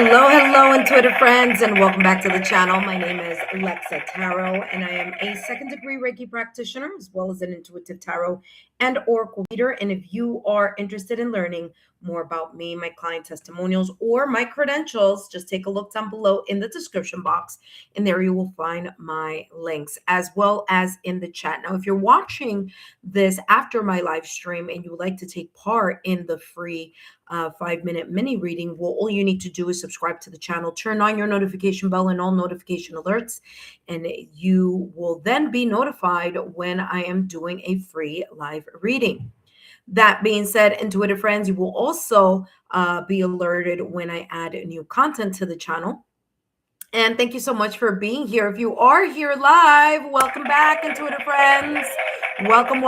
Hello, intuitive friends, and welcome back to the channel. My name is Lexa Tarot, and I am a second-degree Reiki practitioner, as well as an intuitive tarot and oracle reader. And if you are interested in learning more about me, my client testimonials, or my credentials, just take a look down below in the description box, and there you will find my links, as well as in the chat. Now, if you're watching this after my live stream and you would like to take part in the free 5-minute mini reading, well, all you need to do is subscribe to the channel, turn on your notification bell and all notification alerts, and you will then be notified when I am doing a free live reading. That being said, intuitive friends, you will also be alerted when I add new content to the channel. And thank you so much for being here. If you are here live, welcome back, intuitive friends. Welcome.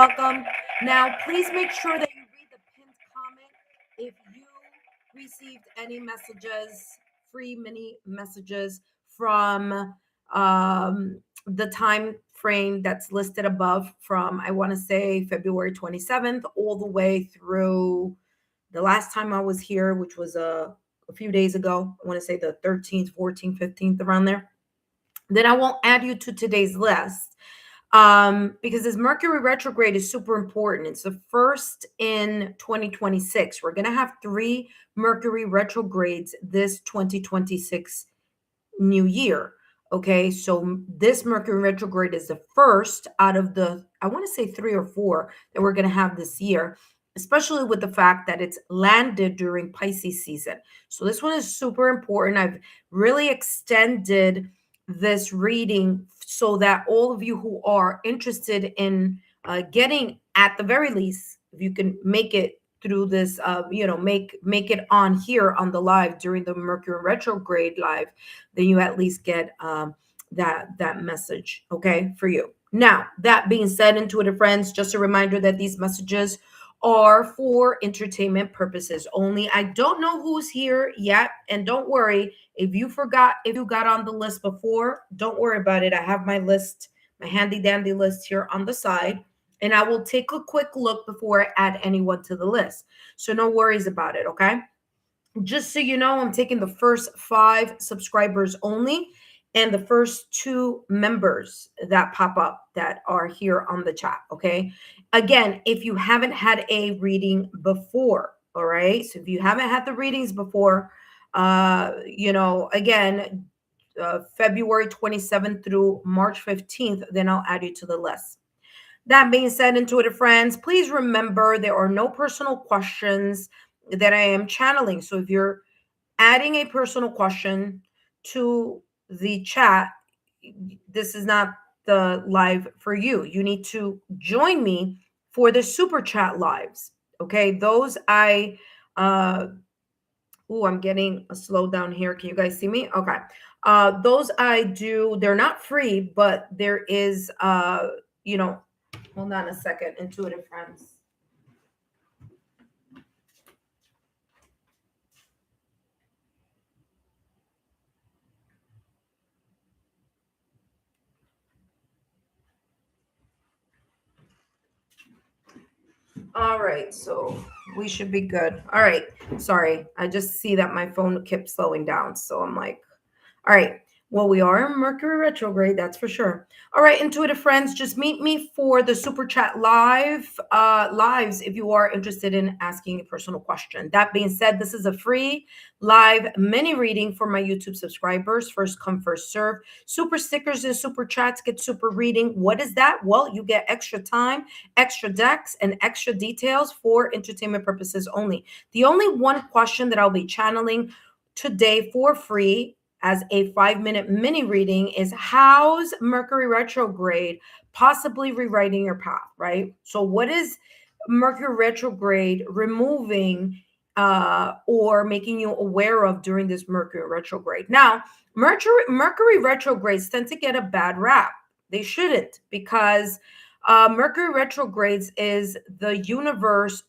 Now, please make sure that you read the pinned comment if you received any messages, free mini messages from the time frame that's listed above, from, I want to say, February 27th all the way through the last time I was here, which was a few days ago. I want to say the 13th, 14th, 15th, around there. Then I won't add you to today's list because this Mercury retrograde is super important. It's the first in 2026. We're going to have 3 Mercury retrogrades this 2026 new year. Okay, so this Mercury retrograde is the first out of the, I want to say 3 or 4 that we're going to have this year, especially with the fact that it's landed during Pisces season. So this one is super important. I've really extended this reading so that all of you who are interested in getting, at the very least, if you can make it through this, make it on here on the live during the Mercury retrograde live, then you at least get that message, okay, for you. Now, that being said, intuitive friends, just a reminder that these messages are for entertainment purposes only. I don't know who's here yet, and don't worry if you got on the list before, don't worry about it. I have my list, my handy dandy list here on the side, and I will take a quick look before I add anyone to the list. So no worries about it, okay? Just so you know, I'm taking the first 5 subscribers only and the first 2 members that pop up that are here on the chat, okay? Again, if you haven't had a reading before, all right? So if you haven't had the readings before, again, February 27th through March 15th, then I'll add you to the list. That being said, intuitive friends, please remember there are no personal questions that I am channeling. So if you're adding a personal question to the chat, this is not the live for you. You need to join me for the super chat lives. Okay, those I'm getting a slowdown here. Can you guys see me? Okay. Those I do, they're not free, but there is hold on a second, intuitive friends. All right, so we should be good. All right, sorry. I just see that my phone kept slowing down. So I'm like, all right. Well, we are in Mercury retrograde, that's for sure. All right, intuitive friends, just meet me for the super chat lives if you are interested in asking a personal question. That being said, this is a free live mini reading for my YouTube subscribers. First come, first serve. Super stickers and super chats get super reading. What is that? Well, you get extra time, extra decks, and extra details for entertainment purposes only. The only one question that I'll be channeling today for free as a 5-minute mini reading is, how's Mercury retrograde possibly rewriting your path, right? So what is Mercury retrograde removing or making you aware of during this Mercury retrograde? Now, Mercury retrogrades tend to get a bad rap. They shouldn't, because Mercury retrogrades is the universe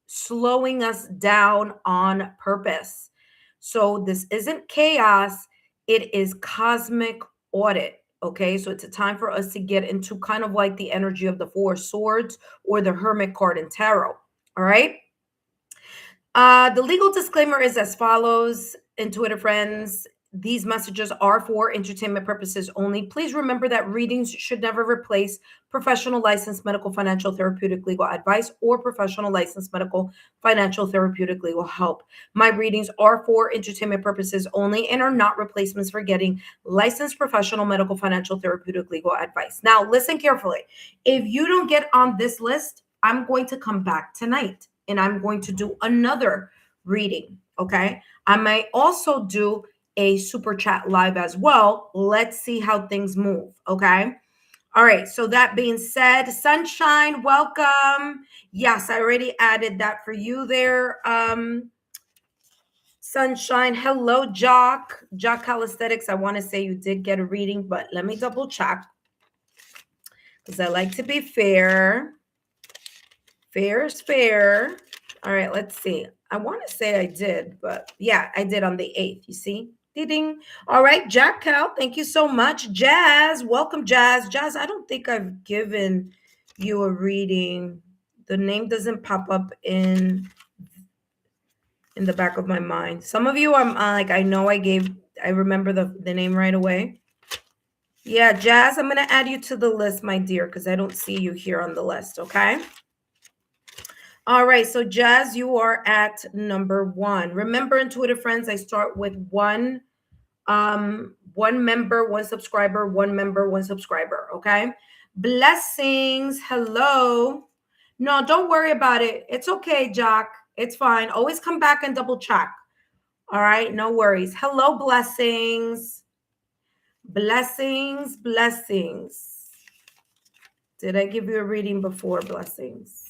slowing us down on purpose. So this isn't chaos. It is cosmic audit. Okay, so it's a time for us to get into kind of like the energy of the 4 swords or the Hermit card in tarot. All right. The legal disclaimer is as follows. intuitive friends, these messages are for entertainment purposes only. Please remember that readings should never replace professional licensed medical, financial, therapeutic, legal advice or professional licensed medical, financial, therapeutic, legal help. My readings are for entertainment purposes only and are not replacements for getting licensed professional medical, financial, therapeutic, legal advice. Now, listen carefully. If you don't get on this list, I'm going to come back tonight and I'm going to do another reading. Okay. I might also do a super chat live as well. Let's see how things move. Okay. All right. So that being said, Sunshine, welcome. Yes, I already added that for you there. Sunshine. Hello, Jock. Jock Calisthenics. I want to say you did get a reading, but let me double check because I like to be fair. Fair is fair. All right, let's see. I want to say I did, but yeah, I did on the 8th. You see? Ding. All right, Jack Cal, thank you so much. Jazz, welcome, Jazz. Jazz, I don't think I've given you a reading. The name doesn't pop up in the back of my mind. Some of you, I'm like, I know I remember the name right away. Yeah, Jazz, I'm going to add you to the list, my dear, because I don't see you here on the list, okay? All right, so Jazz, you are at number 1. Remember, intuitive friends, I start with one member, one subscriber, one member, one subscriber, okay? Blessings, hello. No, don't worry about it. It's okay, Jock. It's fine. Always come back and double check. All right, no worries. Hello, blessings. Blessings, blessings. Did I give you a reading before, blessings?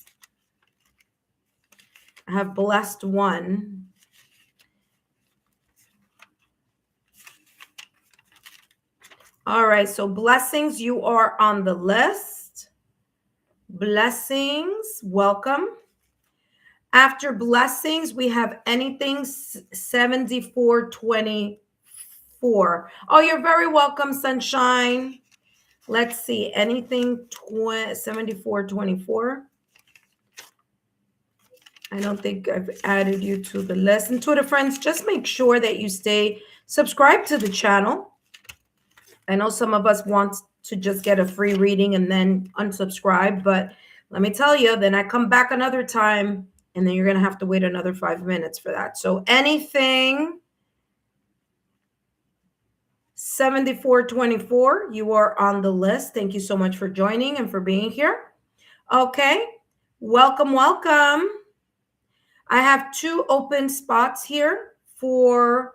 I have blessed one. All right, so blessings, you are on the list. Blessings, welcome. After blessings, we have anything 7424. Oh, you're very welcome, Sunshine. Let's see, anything 7424. I don't think I've added you to the list. Intuitive friends, just make sure that you stay subscribed to the channel. I know some of us want to just get a free reading and then unsubscribe, but let me tell you, then I come back another time and then you're going to have to wait another 5 minutes for that. So anything 7424, you are on the list. Thank you so much for joining and for being here. Okay. Welcome, welcome. I have 2 open spots here for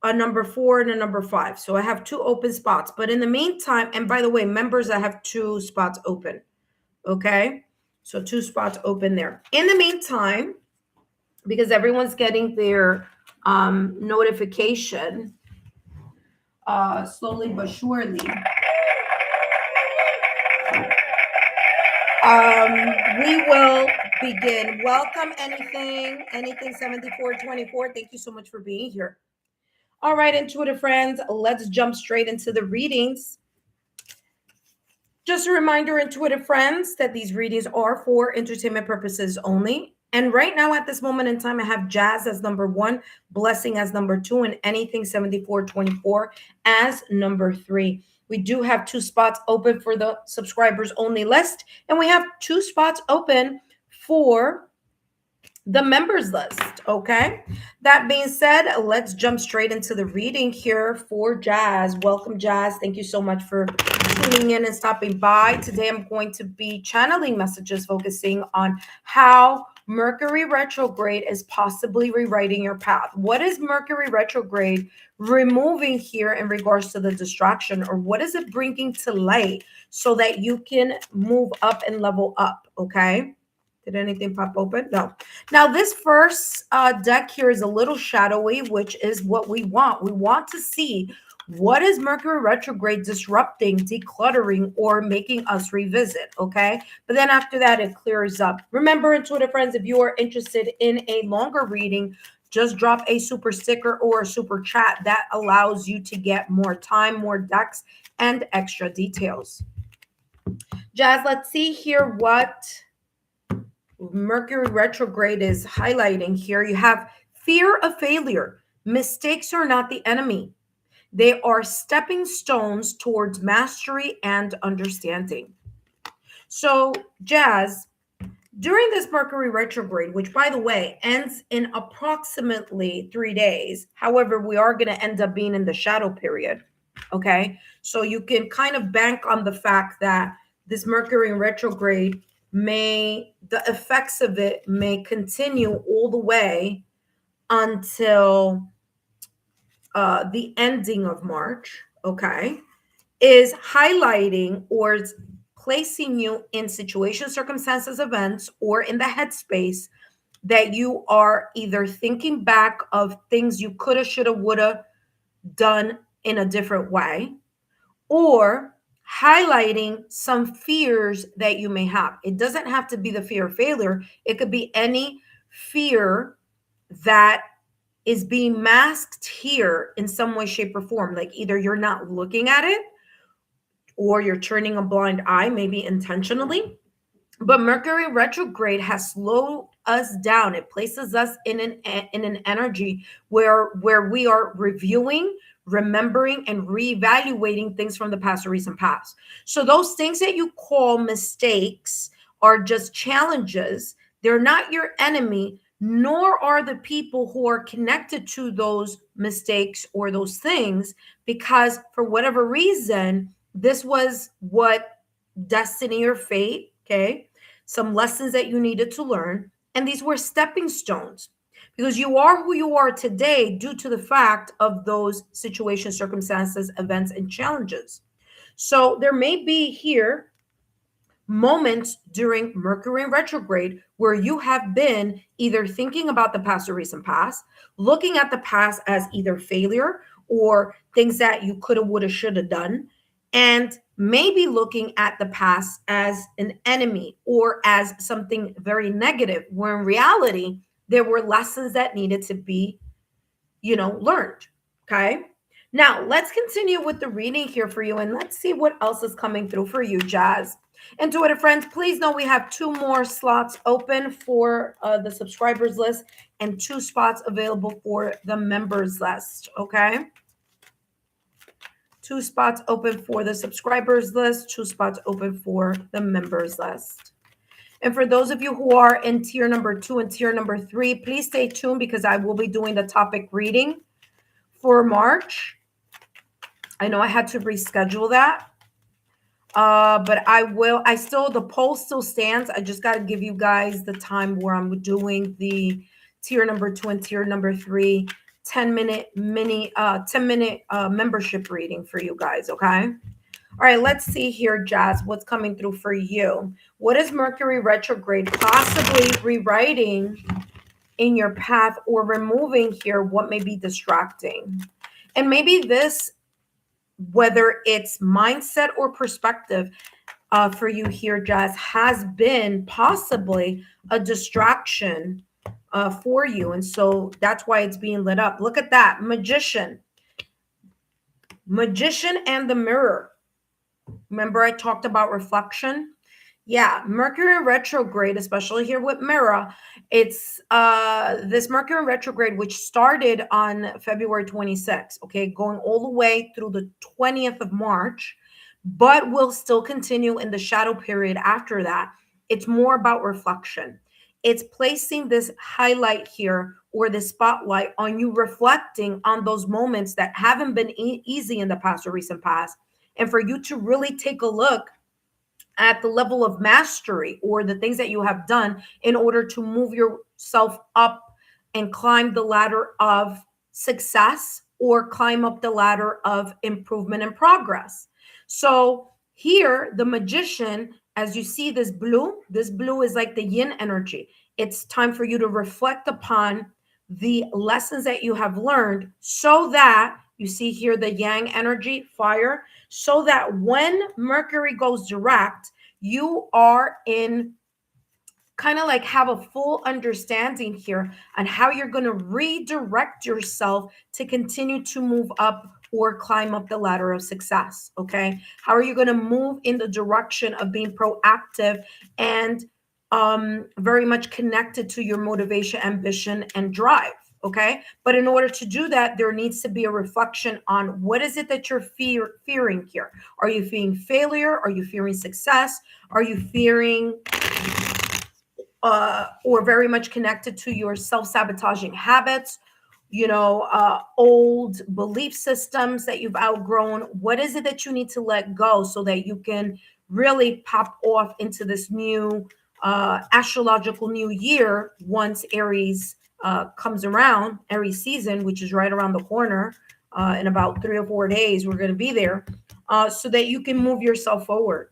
a number 4 and a number 5. So I have 2 open spots. But in the meantime, and by the way, members, I have 2 spots open. Okay. So 2 spots open there. In the meantime, because everyone's getting their notification slowly but surely, we will begin. Welcome, anything 7424. Thank you so much for being here. All right, intuitive friends, let's jump straight into the readings. Just a reminder, intuitive friends, that these readings are for entertainment purposes only. And right now, at this moment in time, I have Jazz as number 1, Blessing as number 2, and anything 7424 as number 3. We do have 2 spots open for the subscribers only list, and we have 2 spots open for the members list. Okay. That being said, let's jump straight into the reading here for Jazz. Welcome, Jazz. Thank you so much for tuning in and stopping by. Today, I'm going to be channeling messages focusing on how Mercury retrograde is possibly rewriting your path. What is Mercury retrograde removing here in regards to the distraction, or what is it bringing to light so that you can move up and level up? Okay. Did anything pop open? No. Now, this first deck here is a little shadowy, which is what we want. We want to see what is Mercury retrograde disrupting, decluttering, or making us revisit, okay? But then after that, it clears up. Remember, intuitive friends, if you are interested in a longer reading, just drop a super sticker or a super chat. That allows you to get more time, more decks, and extra details. Jazz, let's see here what Mercury retrograde is highlighting here. You have fear of failure, Mistakes are not the enemy. They are stepping stones towards mastery and understanding. So, Jazz, during this Mercury retrograde, which by the way ends in approximately 3 days, however, we are going to end up being in the shadow period. Okay. So you can kind of bank on the fact that this Mercury retrograde the effects of it may continue all the way until the ending of March. Okay. Is highlighting or is placing you in situations, circumstances, events, or in the headspace that you are either thinking back of things you coulda, shoulda, woulda done in a different way, or highlighting some fears that you may have. It doesn't have to be the fear of failure, it could be any fear that is being masked here in some way, shape, or form. Like either you're not looking at it or you're turning a blind eye, maybe intentionally. But Mercury retrograde has slowed us down. It places us in an energy where we are reviewing, remembering, and reevaluating things from the past or recent past. So those things that you call mistakes are just challenges. They're not your enemy, nor are the people who are connected to those mistakes or those things, because for whatever reason, this was what destiny or fate, okay, some lessons that you needed to learn. And these were stepping stones because you are who you are today due to the fact of those situations, circumstances, events, and challenges. So there may be here moments during Mercury retrograde where you have been either thinking about the past or recent past, looking at the past as either failure or things that you coulda, woulda, shoulda done, and maybe looking at the past as an enemy or as something very negative, where in reality, there were lessons that needed to be, learned. Okay. Now, let's continue with the reading here for you and let's see what else is coming through for you, Jazz. Intuitive friends, please know we have 2 more slots open for the subscribers list and 2 spots available for the members list. Okay. 2 spots open for the subscribers list, 2 spots open for the members list. And for those of you who are in tier number 2 and tier number 3, please stay tuned because I will be doing the topic reading for March. I know I had to reschedule that. But the poll still stands. I just got to give you guys the time where I'm doing the tier number 2 and tier number 3 10-minute membership reading for you guys. Okay. All right. Let's see here, Jazz, what's coming through for you. What is Mercury retrograde possibly rewriting in your path or removing here? What may be distracting? And maybe this, whether it's mindset or perspective for you here, Jazz, has been possibly a distraction for you. And so that's why it's being lit up. Look at that. Magician and the mirror. Remember I talked about reflection? Yeah, Mercury retrograde, especially here with Mirror, it's this Mercury retrograde, which started on February 26th, okay, going all the way through the 20th of March, but will still continue in the shadow period after that. It's more about reflection. It's placing this highlight here or the spotlight on you reflecting on those moments that haven't been easy in the past or recent past, and for you to really take a look at the level of mastery or the things that you have done in order to move yourself up and climb the ladder of success or climb up the ladder of improvement and progress. So here, the magician, as you see this blue is like the yin energy. It's time for you to reflect upon the lessons that you have learned so that you see here the yang energy, fire, so that when Mercury goes direct, you are in kind of like have a full understanding here on how you're going to redirect yourself to continue to move up or climb up the ladder of success. Okay. How are you going to move in the direction of being proactive and very much connected to your motivation, ambition, and drive? Okay. But in order to do that, there needs to be a reflection on what is it that you're fearing here. Are you fearing failure? Are you fearing success? Are you fearing or very much connected to your self-sabotaging habits, old belief systems that you've outgrown? What is it that you need to let go so that you can really pop off into this new astrological new year once Aries comes around, Aries season, which is right around the corner. In about 3 or 4 days, we're going to be there, so that you can move yourself forward.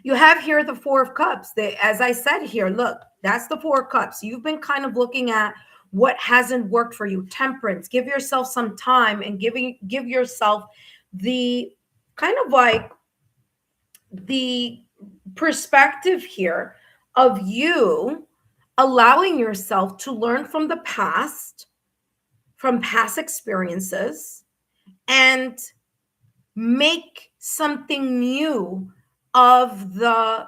You have here the Four of Cups. As I said here, look, that's the Four of Cups. You've been kind of looking at what hasn't worked for you. Temperance. Give yourself some time and give yourself the kind of like the perspective here of you allowing yourself to learn from the past, from past experiences, and make something new of the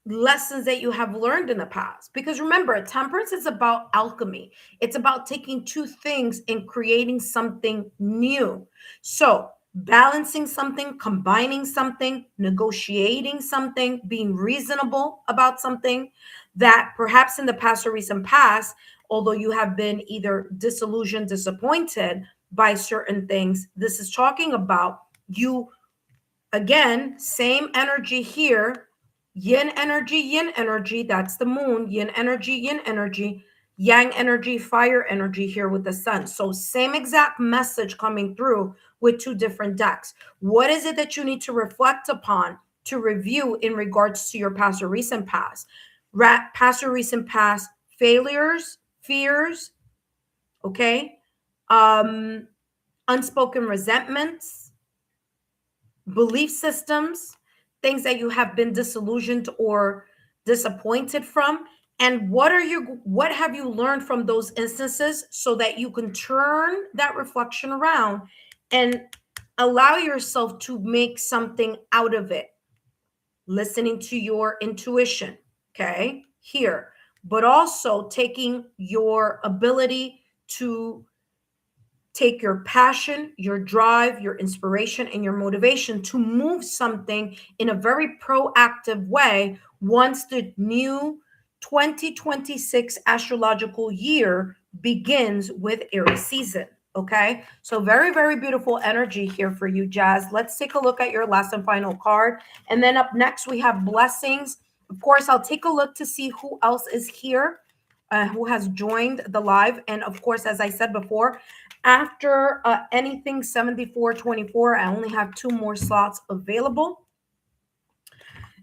lessons that you have learned in the past. Because remember, temperance is about alchemy. It's about taking two things and creating something new. So balancing something, combining something, negotiating something, being reasonable about something that perhaps in the past or recent past, although you have been either disillusioned, disappointed by certain things, this is talking about you. Again, same energy here. Yin energy, that's the moon. Yin energy, yang energy, fire energy here with the sun. So same exact message coming through with two different decks. What is it that you need to reflect upon, to review in regards to your past or recent past? Past or recent past failures, fears, okay? Unspoken resentments, belief systems, things that you have been disillusioned or disappointed from, and what have you learned from those instances so that you can turn that reflection around and allow yourself to make something out of it, listening to your intuition, okay, here, but also taking your ability to take your passion, your drive, your inspiration, and your motivation to move something in a very proactive way once the new 2026 astrological year begins with Aries season. Okay, so very, very beautiful energy here for you, Jazz. Let's take a look at your last and final card. And then up next, we have blessings. Of course, I'll take a look to see who else is here, who has joined the live. And of course, as I said before, after anything 7424, I only have 2 more slots available.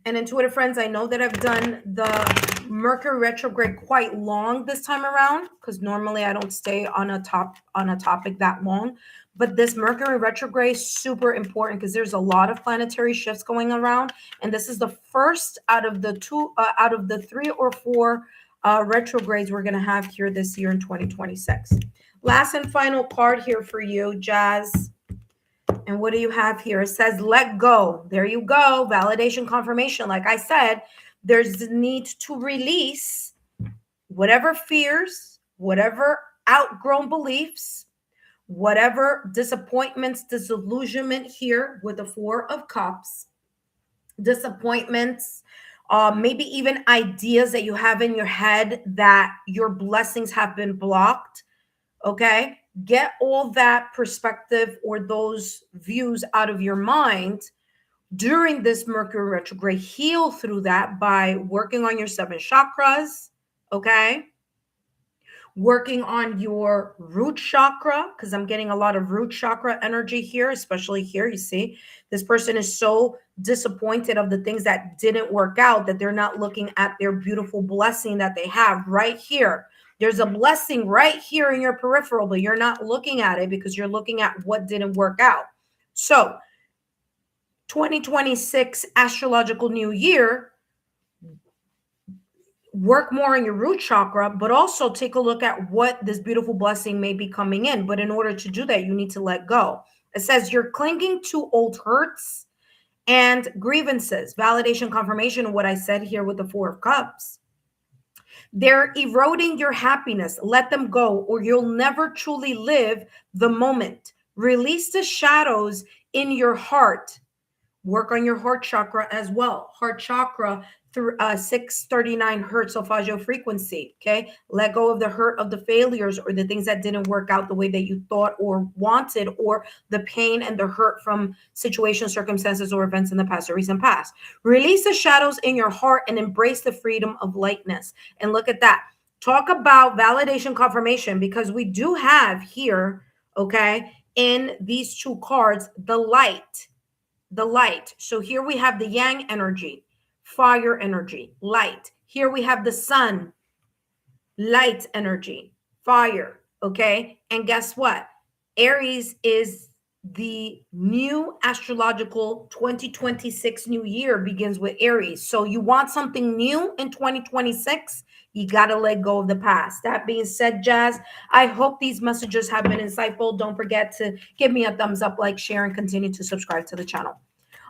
And intuitive friends, I know that I've done the Mercury retrograde quite long this time around, because normally I don't stay on a topic that long. But this Mercury retrograde is super important because there's a lot of planetary shifts going around, and this is the first out of the 3 or 4 retrogrades we're going to have here this year in 2026. Last and final card here for you, Jazz. And what do you have here? It says, let go. There you go. Validation, confirmation. Like I said, there's the need to release whatever fears, whatever outgrown beliefs, whatever disappointments, disillusionment here with the 4 of Cups, disappointments, maybe even ideas that you have in your head that your blessings have been blocked. Okay, get all that perspective or those views out of your mind during this Mercury retrograde. Heal through that by working on your 7 chakras. Okay, working on your root chakra, because I'm getting a lot of root chakra energy here, especially here. You see, this person is so disappointed of the things that didn't work out that they're not looking at their beautiful blessing that they have right here. There's a blessing right here in your peripheral, but you're not looking at it because you're looking at what didn't work out. So 2026 astrological new year, work more on your root chakra, but also take a look at what this beautiful blessing may be coming in. But in order to do that, you need to let go. It says you're clinging to old hurts and grievances. Validation, confirmation of what I said here with the 4 of Cups. They're eroding your happiness. Let them go, or you'll never truly live the moment. Release the shadows in your heart. Work on your heart chakra as well. Heart chakra through 639 hertz solfeggio frequency. Okay. Let go of the hurt of the failures or the things that didn't work out the way that you thought or wanted, or the pain and the hurt from situations, circumstances, or events in the past or recent past. Release the shadows in your heart and embrace the freedom of lightness. And look at that. Talk about validation confirmation, because we do have here, okay, in these two cards, the light. The light. So here we have the yang energy, fire energy, light. Here we have the sun, light energy, fire. Okay. And guess what? Aries is the new astrological 2026 new year begins with Aries. So you want something new in 2026, you got to let go of the past. That being said, Jazz, I hope these messages have been insightful. Don't forget to give me a thumbs up, like, share, and continue to subscribe to the channel.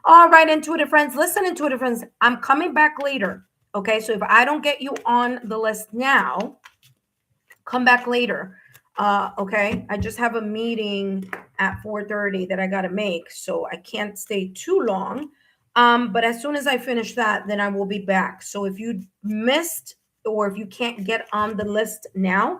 All right, intuitive friends, listen, intuitive friends, I'm coming back later. Okay, so if I don't get you on the list now, come back later. Okay, I just have a meeting at 4:30 that I got to make, so I can't stay too long. But as soon as I finish that, then I will be back. So if you missed, or if you can't get on the list now,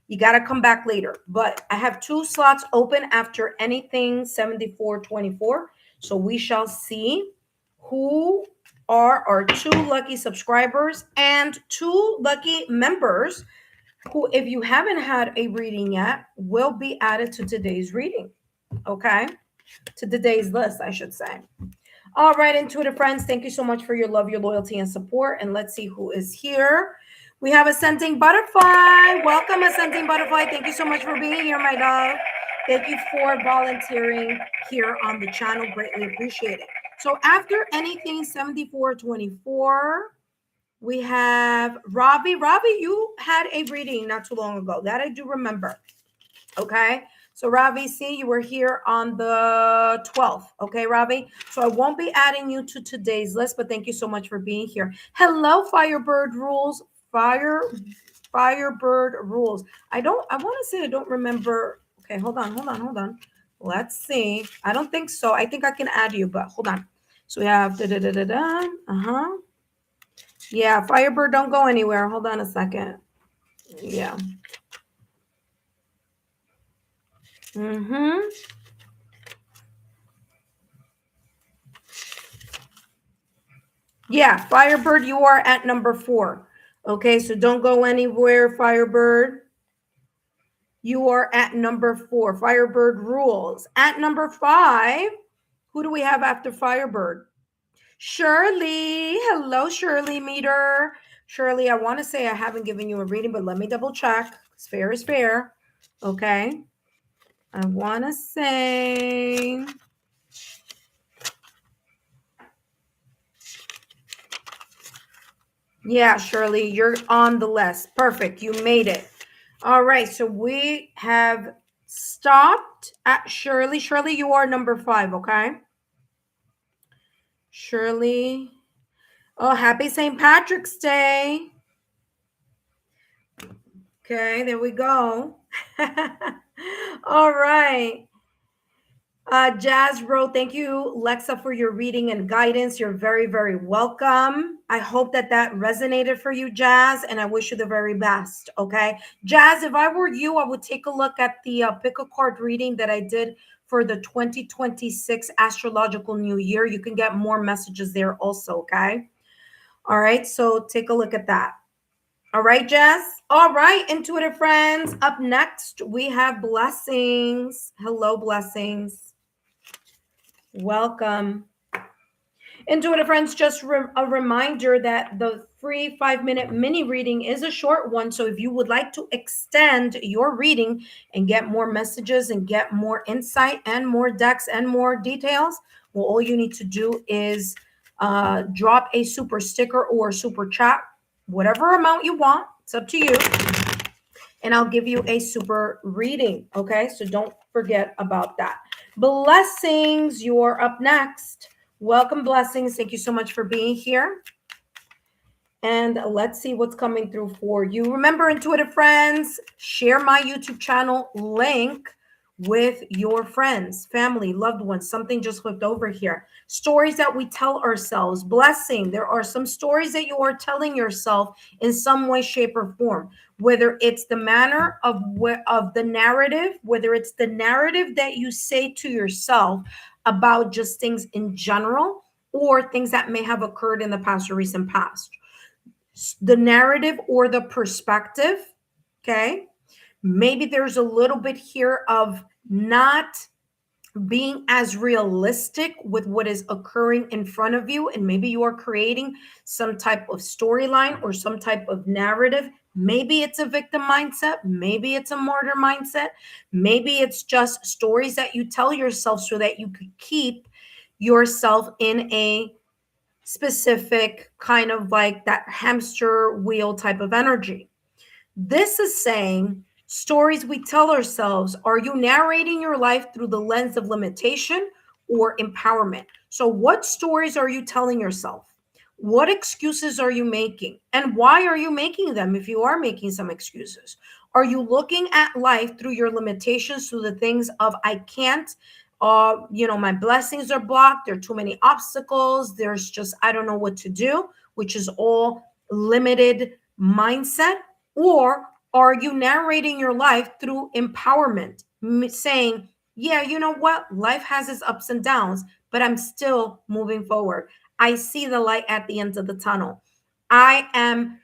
you got to come back later. But I have 2 slots open after anything 7424. So we shall see who are our 2 lucky subscribers and 2 lucky members who, if you haven't had a reading yet, will be added to today's reading. Okay, to today's list, I should say. All right, intuitive friends, thank you so much for your love, your loyalty, and support. And let's see who is here. We have Ascending Butterfly. Welcome, Ascending Butterfly. Thank you so much for being here, my love. Thank you for volunteering here on the channel. Greatly appreciate it. So after anything 7424, we have Ravi. Ravi, you had a reading not too long ago. That I do remember. Okay. So Ravi, see, you were here on the 12th. Okay, Ravi. So I won't be adding you to today's list, but thank you so much for being here. Hello, Firebird Rules. Firebird Rules. I want to say I don't remember. Okay, hold on. Let's see. I don't think so. I think I can add you, but hold on. So we have Yeah, Firebird, don't go anywhere. Hold on a second. Yeah. Yeah, Firebird, you are at number 4. Okay, so don't go anywhere, Firebird. You are at number 4. Firebird Rules. At number 5, who do we have after Firebird? Shirley. Hello, Shirley Meter. Shirley, I want to say I haven't given you a reading, but let me double check. It's fair is fair. Okay. I want to say... Yeah, Shirley, you're on the list. Perfect. You made it. All right. So we have stopped at Shirley. Shirley, you are number 5. Okay. Shirley. Oh, happy St. Patrick's Day. Okay. There we go. All right. Jazz wrote, thank you, Lexa, for your reading and guidance. You're very, very welcome. I hope that resonated for you, Jazz, and I wish you the very best, okay? Jazz, if I were you, I would take a look at the pick a card reading that I did for the 2026 astrological new year. You can get more messages there also, okay? All right, so take a look at that. All right, Jess. All right, intuitive friends. Up next, we have Blessings. Hello, Blessings. Welcome. Intuitive friends, just a reminder that the free 5-minute mini reading is a short one. So if you would like to extend your reading and get more messages and get more insight and more decks and more details, well, all you need to do is drop a super sticker or super chat, whatever amount you want. It's up to you. And I'll give you a super reading. Okay, so don't forget about that. Blessings, you're up next. Welcome, Blessings. Thank you so much for being here. And let's see what's coming through for you. Remember, intuitive friends, share my YouTube channel link with your friends, family, loved ones. Something just flipped over here. Stories that we tell ourselves. Blessing. There are some stories that you are telling yourself in some way, shape, or form. Whether it's the manner of the narrative, whether it's the narrative that you say to yourself about just things in general, or things that may have occurred in the past or recent past. The narrative or the perspective, okay? Maybe there's a little bit here of not being as realistic with what is occurring in front of you, and maybe you are creating some type of storyline or some type of narrative. Maybe it's a victim mindset, maybe it's a martyr mindset, maybe it's just stories that you tell yourself so that you could keep yourself in a specific kind of like that hamster wheel type of energy. This is saying stories we tell ourselves. Are you narrating your life through the lens of limitation or empowerment? So what stories are you telling yourself? What excuses are you making? And why are you making them if you are making some excuses? Are you looking at life through your limitations, through the things of I can't, my blessings are blocked, there are too many obstacles, there's just, I don't know what to do, which is all limited mindset? Or are you narrating your life through empowerment, saying, yeah, you know what? Life has its ups and downs, but I'm still moving forward. I see the light at the end of the tunnel. I am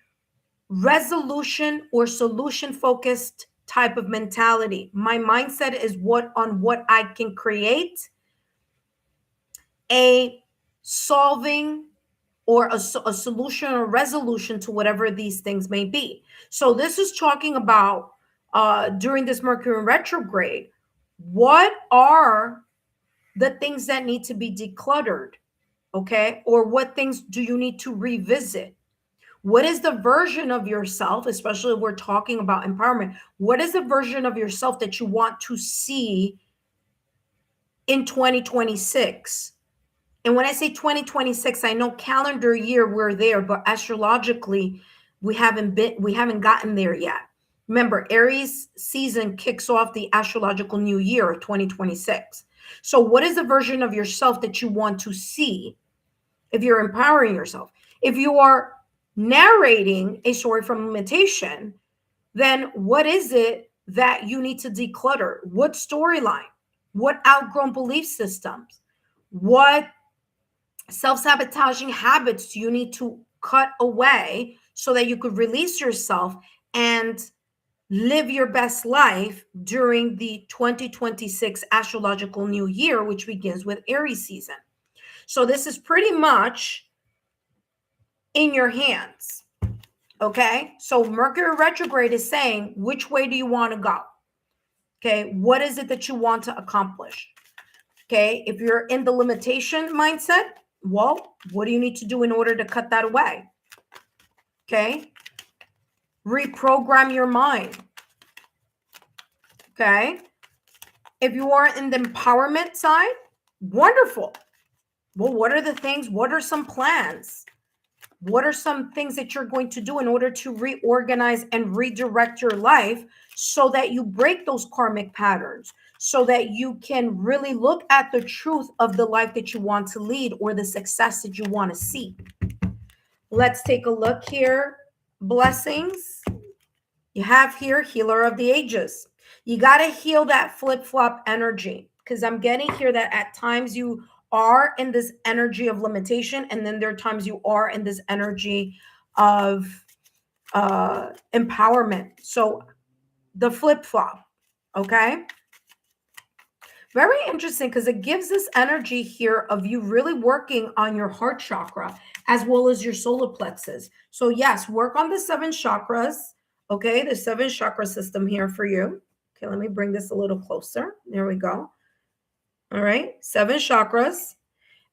resolution or solution focused type of mentality. My mindset is what I can create a solving or a solution or resolution to whatever these things may be. So this is talking about during this Mercury retrograde, what are the things that need to be decluttered, okay? Or what things do you need to revisit? What is the version of yourself, especially if we're talking about empowerment, what is the version of yourself that you want to see in 2026? And when I say 2026, I know calendar year we're there, but astrologically, we haven't gotten there yet. Remember, Aries season kicks off the astrological new year of 2026. So what is the version of yourself that you want to see if you're empowering yourself? If you are narrating a story from limitation, then what is it that you need to declutter? What storyline? What outgrown belief systems? What self-sabotaging habits do you need to cut away so that you could release yourself and live your best life during the 2026 astrological new year, which begins with Aries season? So this is pretty much in your hands. Okay, so Mercury retrograde is saying, which way do you want to go? Okay, what is it that you want to accomplish? Okay, if you're in the limitation mindset, well, what do you need to do in order to cut that away? Okay, reprogram your mind. Okay, if you are in the empowerment side, wonderful. Well, what are the things? What are some plans? What are some things that you're going to do in order to reorganize and redirect your life so that you break those karmic patterns, so that you can really look at the truth of the life that you want to lead or the success that you want to see? Let's take a look here. Blessings. You have here healer of the ages. You got to heal that flip-flop energy, because I'm getting here that at times you are in this energy of limitation, and then there are times you are in this energy of empowerment. So the flip-flop, okay? Very interesting, because it gives this energy here of you really working on your heart chakra as well as your solar plexus. So yes, work on the 7 chakras, okay? The 7 chakra system here for you. Okay, let me bring this a little closer. There we go. All right, 7 chakras.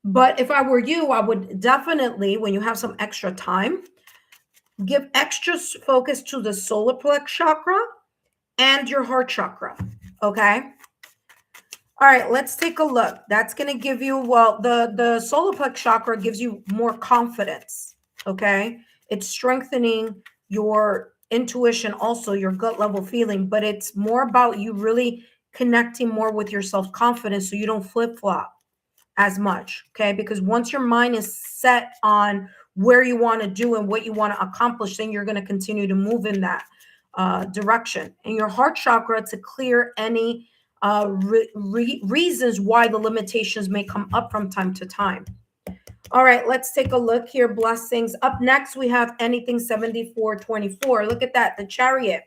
But if I were you, I would definitely, when you have some extra time, give extra focus to the solar plex chakra and your heart chakra, okay? All right, let's take a look. That's going to give you, well, the solar plex chakra gives you more confidence, okay? It's strengthening your intuition, also your gut level feeling, but it's more about you really connecting more with your self-confidence so you don't flip-flop as much. Okay, because once your mind is set on where you want to do and what you want to accomplish, then you're going to continue to move in that direction. And your heart chakra to clear any reasons why the limitations may come up from time to time. All right, let's take a look here. Blessings. Up next, we have anything 7424. Look at that, the Chariot.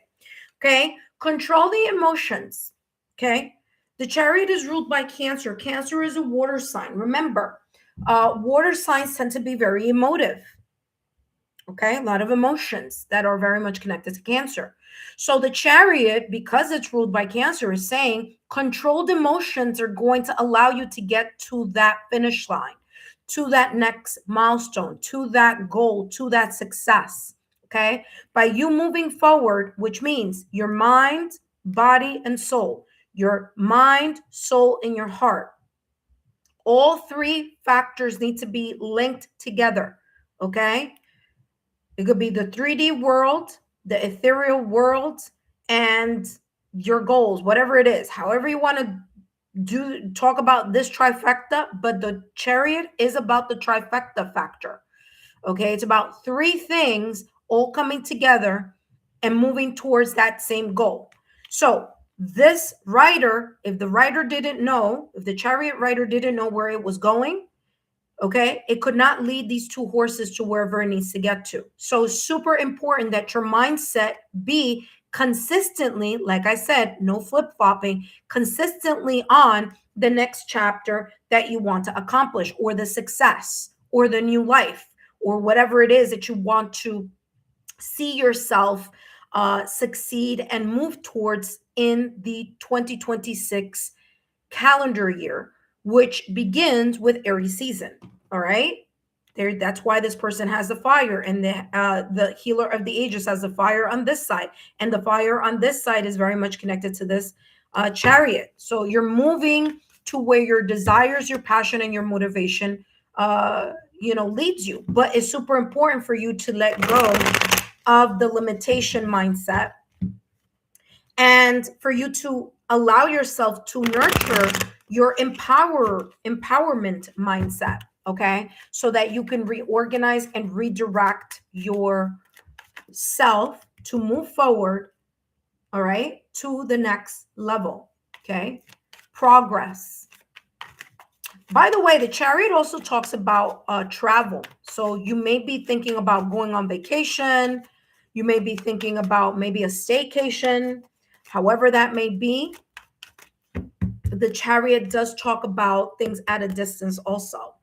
Okay, control the emotions. Okay, the Chariot is ruled by Cancer. Cancer is a water sign. Remember, water signs tend to be very emotive. Okay, a lot of emotions that are very much connected to Cancer. So the Chariot, because it's ruled by Cancer, is saying controlled emotions are going to allow you to get to that finish line, to that next milestone, to that goal, to that success. Okay, by you moving forward, which means your mind, body, and soul, your mind, soul, and your heart. All three factors need to be linked together. Okay, it could be the 3D world, the ethereal world, and your goals, whatever it is, however you want to talk about this trifecta, but the Chariot is about the trifecta factor. Okay, it's about three things all coming together and moving towards that same goal. So this rider, if the rider didn't know, if the Chariot rider didn't know where it was going, okay, it could not lead these two horses to wherever it needs to get to. So super important that your mindset be consistently, like I said, no flip-flopping, consistently on the next chapter that you want to accomplish, or the success, or the new life, or whatever it is that you want to see yourself succeed and move towards in the 2026 calendar year, which begins with Aries season. All right. There, that's why this person has the fire, and the healer of the ages has the fire on this side, and the fire on this side is very much connected to this Chariot. So you're moving to where your desires, your passion, and your motivation, leads you. But it's super important for you to let go of the limitation mindset, and for you to allow yourself to nurture your empowerment mindset. Okay, so that you can reorganize and redirect yourself to move forward, all right, to the next level. Okay, progress. By the way, the Chariot also talks about travel. So you may be thinking about going on vacation. You may be thinking about maybe a staycation. However that may be, the Chariot does talk about things at a distance also.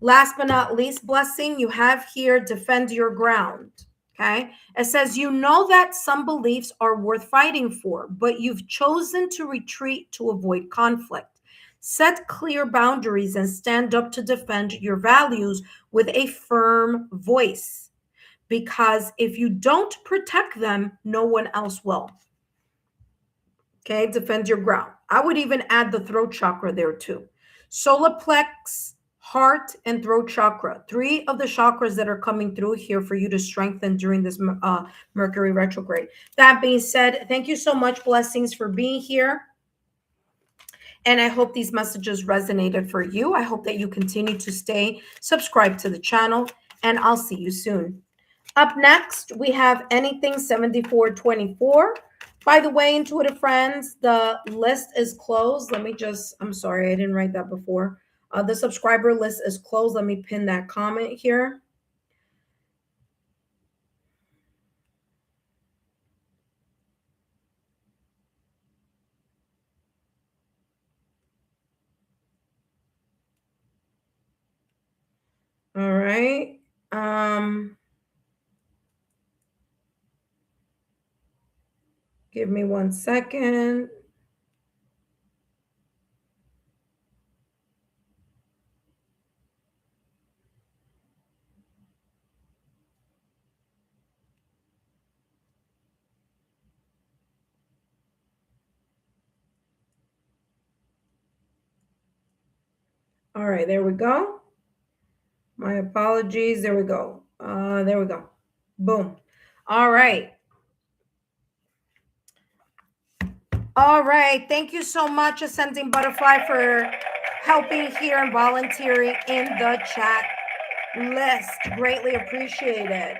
Last but not least, blessing, you have here defend your ground. Okay. It says, you know that some beliefs are worth fighting for, but you've chosen to retreat to avoid conflict. Set clear boundaries and stand up to defend your values with a firm voice. Because if you don't protect them, no one else will. Okay, defend your ground. I would even add the throat chakra there too. Solar plex, heart, and throat chakra. Three of the chakras that are coming through here for you to strengthen during this Mercury retrograde. That being said, thank you so much, blessings, for being here. And I hope these messages resonated for you. I hope that you continue to stay subscribed to the channel, and I'll see you soon. Up next, we have anything 7424. By the way, intuitive friends, the list is closed. I'm sorry, I didn't write that before. The subscriber list is closed. Let me pin that comment here. All right. Give me 1 second. All right, there we go. My apologies. There we go. There we go. Boom. All right. All right. Thank you so much, Ascending Butterfly, for helping here and volunteering in the chat list. Greatly appreciated.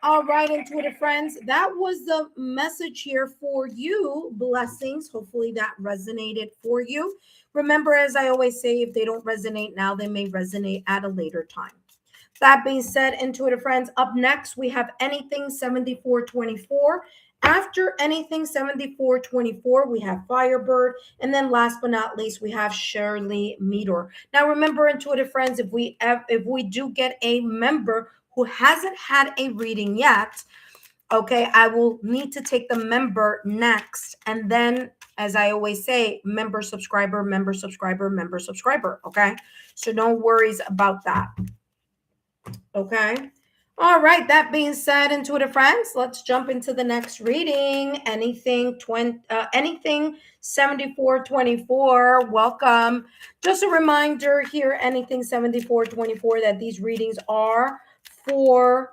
All right, intuitive friends, that was the message here for you. Blessings. Hopefully that resonated for you. Remember, as I always say, if they don't resonate now, they may resonate at a later time. That being said, intuitive friends, up next, we have Anything 7424. After Anything 7424, we have Firebird. And then last but not least, we have Shirley Meador. Now, remember, intuitive friends, if we do get a member who hasn't had a reading yet, okay, I will need to take the member next. And then, as I always say, member, subscriber, member, subscriber, member, subscriber. Okay. So no worries about that. Okay. All right. That being said, intuitive friends, let's jump into the next reading. Anything 7424. Welcome. Just a reminder here, Anything 7424, that these readings are for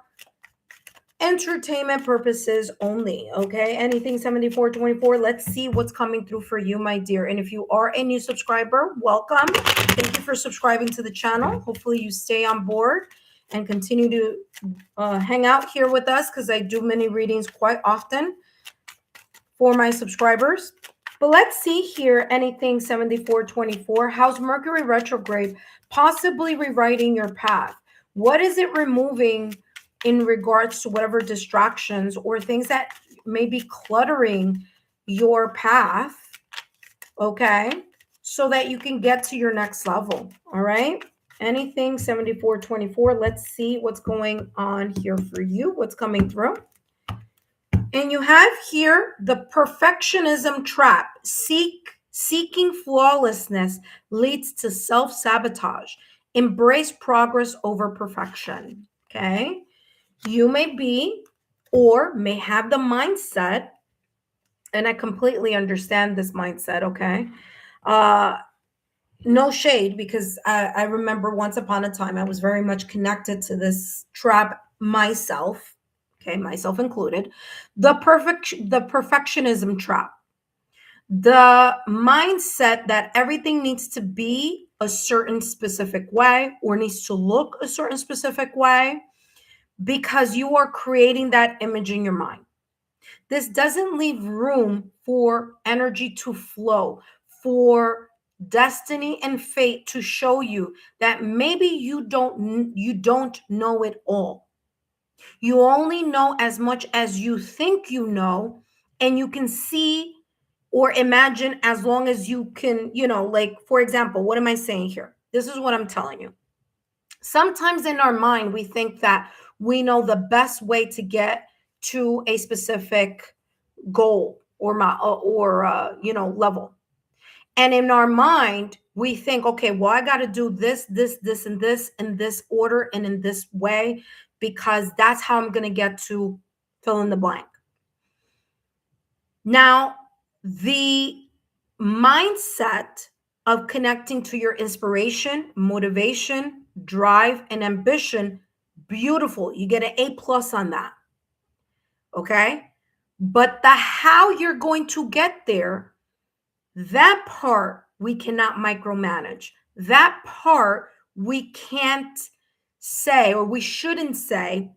entertainment purposes only. Okay. Anything 7424. Let's see what's coming through for you, my dear. And if you are a new subscriber, welcome. Thank you for subscribing to the channel. Hopefully you stay on board and continue to hang out here with us, because I do many readings quite often for my subscribers. But let's see here, Anything 7424. How's Mercury retrograde possibly rewriting your path? What is it removing in regards to whatever distractions or things that may be cluttering your path? Okay, so that you can get to your next level. All right. Anything 7424. Let's see what's going on here for you, what's coming through. And you have here the perfectionism trap. Seeking flawlessness leads to self-sabotage. Embrace progress over perfection. Okay. You may be or may have the mindset, and I completely understand this mindset. Okay. No shade, because I remember once upon a time I was very much connected to this trap myself. Okay, myself included. The perfectionism trap. The mindset that everything needs to be a certain specific way or needs to look a certain specific way, because you are creating that image in your mind. This doesn't leave room for energy to flow, for destiny and fate to show you that maybe you don't know it all. You only know as much as you think you know, and you can see or imagine as long as you can, like, for example, what am I saying here? This is what I'm telling you. Sometimes in our mind, we think that we know the best way to get to a specific goal or level. And in our mind, we think, okay, well, I got to do this, and this in this order and in this way, because that's how I'm going to get to fill in the blank. Now, the mindset of connecting to your inspiration, motivation, drive, and ambition, beautiful. You get an A+ on that. Okay. But the how you're going to get there, that part we cannot micromanage. That part we can't say, or we shouldn't say,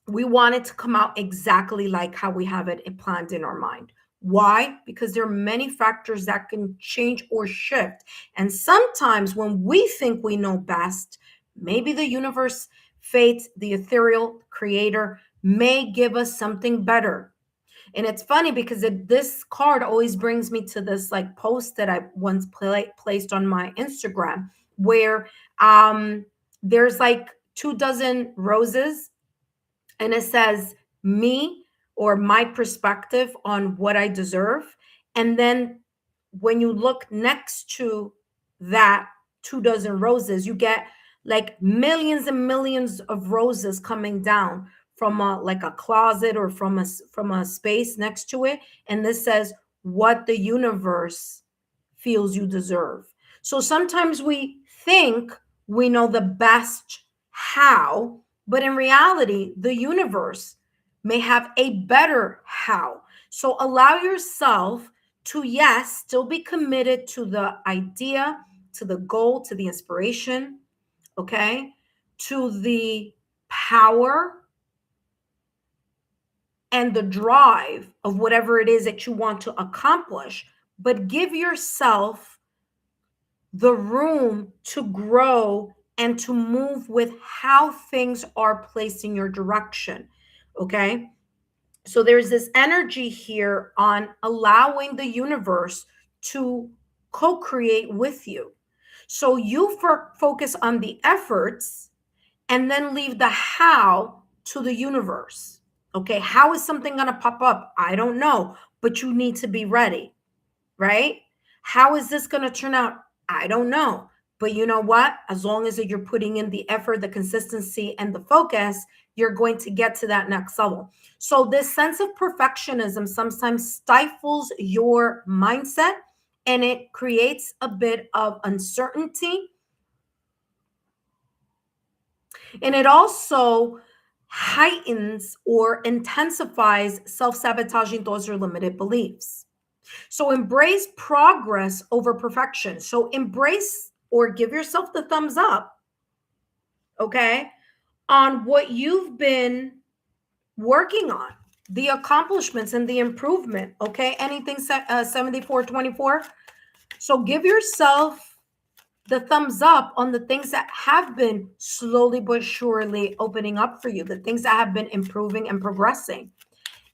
we want it to come out exactly like how we have it planned in our mind. Why? Because there are many factors that can change or shift. And sometimes when we think we know best, maybe the universe, fate, the ethereal creator may give us something better. And it's funny because this card always brings me to this like post that I once placed on my Instagram, where there's like 24 roses, and it says me, or my perspective on what I deserve. And then when you look next to that 24 roses, you get like millions and millions of roses coming down from like a closet or from a space next to it. And this says what the universe feels you deserve. So sometimes we think we know the best how, But in reality, the universe may have a better how. So allow yourself to, yes, still be committed to the idea, to the goal, to the inspiration, okay, to the power and the drive of whatever it is that you want to accomplish, but give yourself the room to grow and to move with how things are placed in your direction. Okay. So there's this energy here on allowing the universe to co create with you. So you focus on the efforts and then leave the how to the universe. Okay. How is something going to pop up? I don't know, but you need to be ready, right? How is this going to turn out? I don't know. But you know what? As long as you're putting in the effort, the consistency, and the focus, you're going to get to that next level. So, this sense of perfectionism sometimes stifles your mindset and it creates a bit of uncertainty. And it also heightens or intensifies self sabotaging thoughts or limited beliefs. So embrace progress over perfection. So embrace or give yourself the thumbs up, okay, on what you've been working on, the accomplishments and the improvement, okay? Anything 7424. So give yourself the thumbs up on the things that have been slowly but surely opening up for you, the things that have been improving and progressing.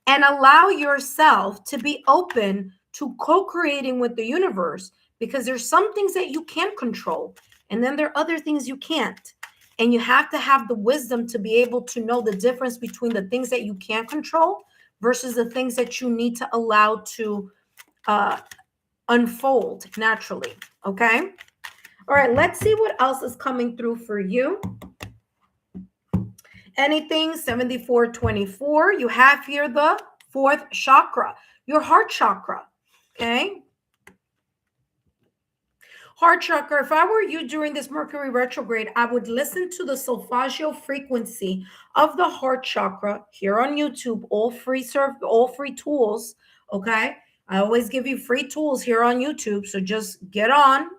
And allow yourself to be open to co-creating with the universe, because there's some things that you can control and then there are other things you can't, and you have to have the wisdom to be able to know the difference between the things that you can't control versus the things that you need to allow to unfold naturally. Okay, all right, let's see what else is coming through for you. Anything 7424, you have here the fourth chakra, your heart chakra. Okay. Heart chakra, if I were you during this Mercury retrograde, I would listen to the solfeggio frequency of the heart chakra here on YouTube, all free tools. Okay. I always give you free tools here on YouTube. So just get on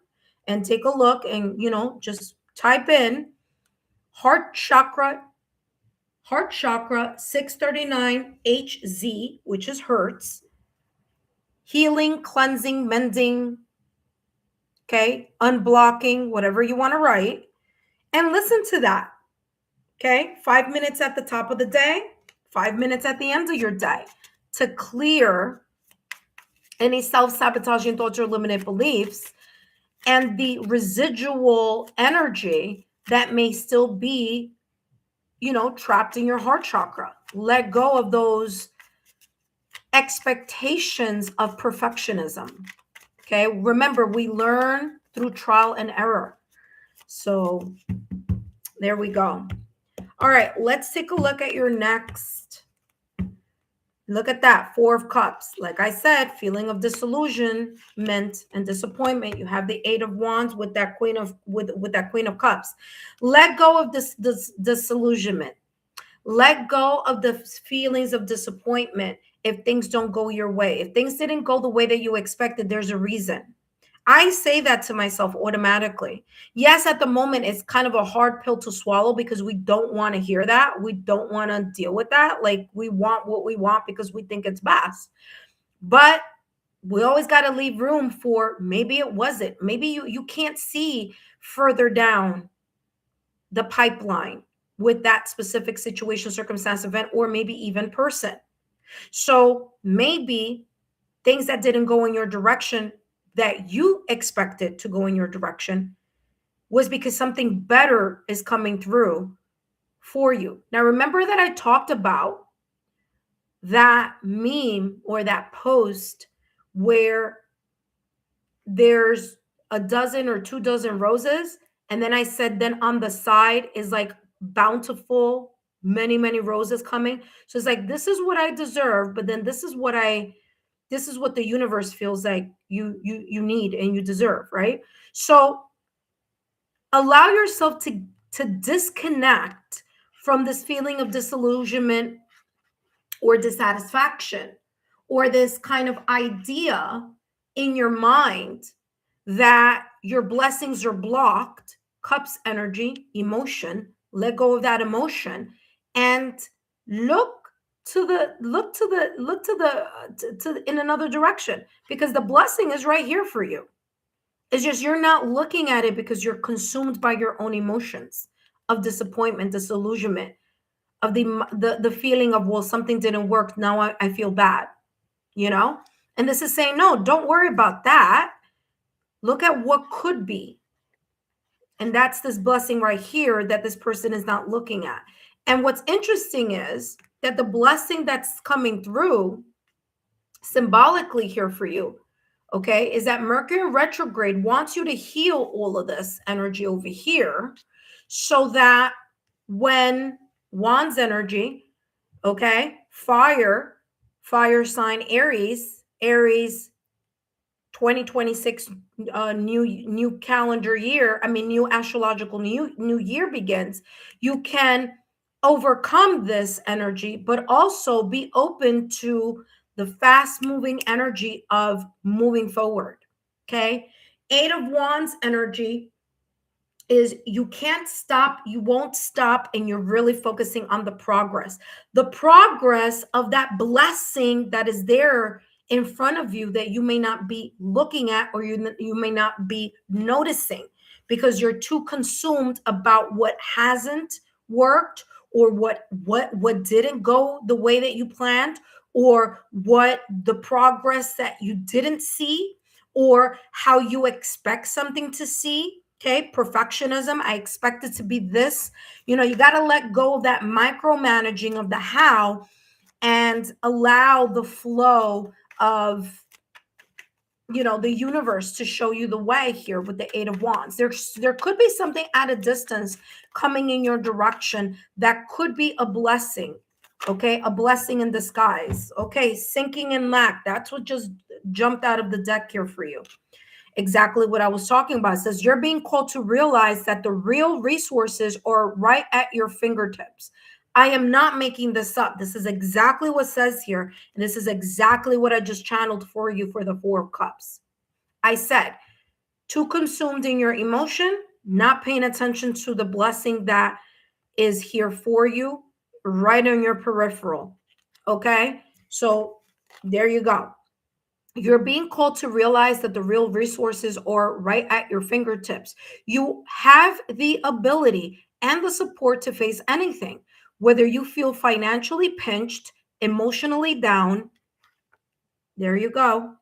and take a look and, just type in heart chakra 639 HZ, which is hertz, healing, cleansing, mending, okay, unblocking, whatever you want to write, and listen to that. Okay, 5 minutes at the top of the day, 5 minutes at the end of your day to clear any self-sabotaging thoughts or limited beliefs and the residual energy that may still be, trapped in your heart chakra. Let go of those expectations of perfectionism. Okay, remember, we learn through trial and error. So there we go. All right, let's take a look at your next. Look at that, 4 of Cups. Like I said, feeling of disillusionment and disappointment. You have the 8 of Wands with that Queen of Cups. Let go of this disillusionment. Let go of the feelings of disappointment if things don't go your way. If things didn't go the way that you expected, there's a reason. I say that to myself automatically. Yes, at the moment, it's kind of a hard pill to swallow because we don't want to hear that. We don't want to deal with that. Like, we want what we want because we think it's best. But we always got to leave room for maybe it wasn't. Maybe you can't see further down the pipeline with that specific situation, circumstance, event, or maybe even person. So maybe things that didn't go in your direction that you expected to go in your direction was because something better is coming through for you. Now, remember that I talked about that meme or that post where there's a dozen or 2 dozen roses. And then I said, then on the side is like bountiful, many, many roses coming. So it's like, this is what I deserve, but then this is what the universe feels like you need and you deserve, right? So allow yourself to disconnect from this feeling of disillusionment or dissatisfaction, or this kind of idea in your mind that your blessings are blocked. Cups energy, emotion. Let go of that emotion and look to in another direction, because the blessing is right here for you. It's just you're not looking at it because you're consumed by your own emotions of disappointment, disillusionment, of the feeling of, well, something didn't work, now I feel bad, you know. And this is saying, no, don't worry about that. Look at what could be. And that's this blessing right here that this person is not looking at. And what's interesting is that the blessing that's coming through symbolically here for you, okay, is that Mercury retrograde wants you to heal all of this energy over here, so that when Wands energy, okay, fire sign, Aries 2026 new calendar year, new astrological new year begins, you can overcome this energy, but also be open to the fast moving energy of moving forward. Okay, Eight of Wands energy is you can't stop, you won't stop, and you're really focusing on the progress of that blessing that is there in front of you, that you may not be looking at, or you may not be noticing, because you're too consumed about what hasn't worked, or what didn't go the way that you planned, or what the progress that you didn't see, or how you expect something to see. Okay, perfectionism. I expect it to be this. You got to let go of that micromanaging of the how, and allow the flow of, the universe to show you the way here with the Eight of Wands. There could be something at a distance coming in your direction that could be a blessing. Okay, a blessing in disguise. Okay, sinking in lack. That's what just jumped out of the deck here for you. Exactly what I was talking about. It says you're being called to realize that the real resources are right at your fingertips. I am not making this up. This is exactly what it says here. And this is exactly what I just channeled for you for the Four of Cups. I said, too consumed in your emotion, not paying attention to the blessing that is here for you, right on your peripheral. Okay? So there you go. You're being called to realize that the real resources are right at your fingertips. You have the ability and the support to face anything, whether you feel financially pinched, emotionally down, there you go,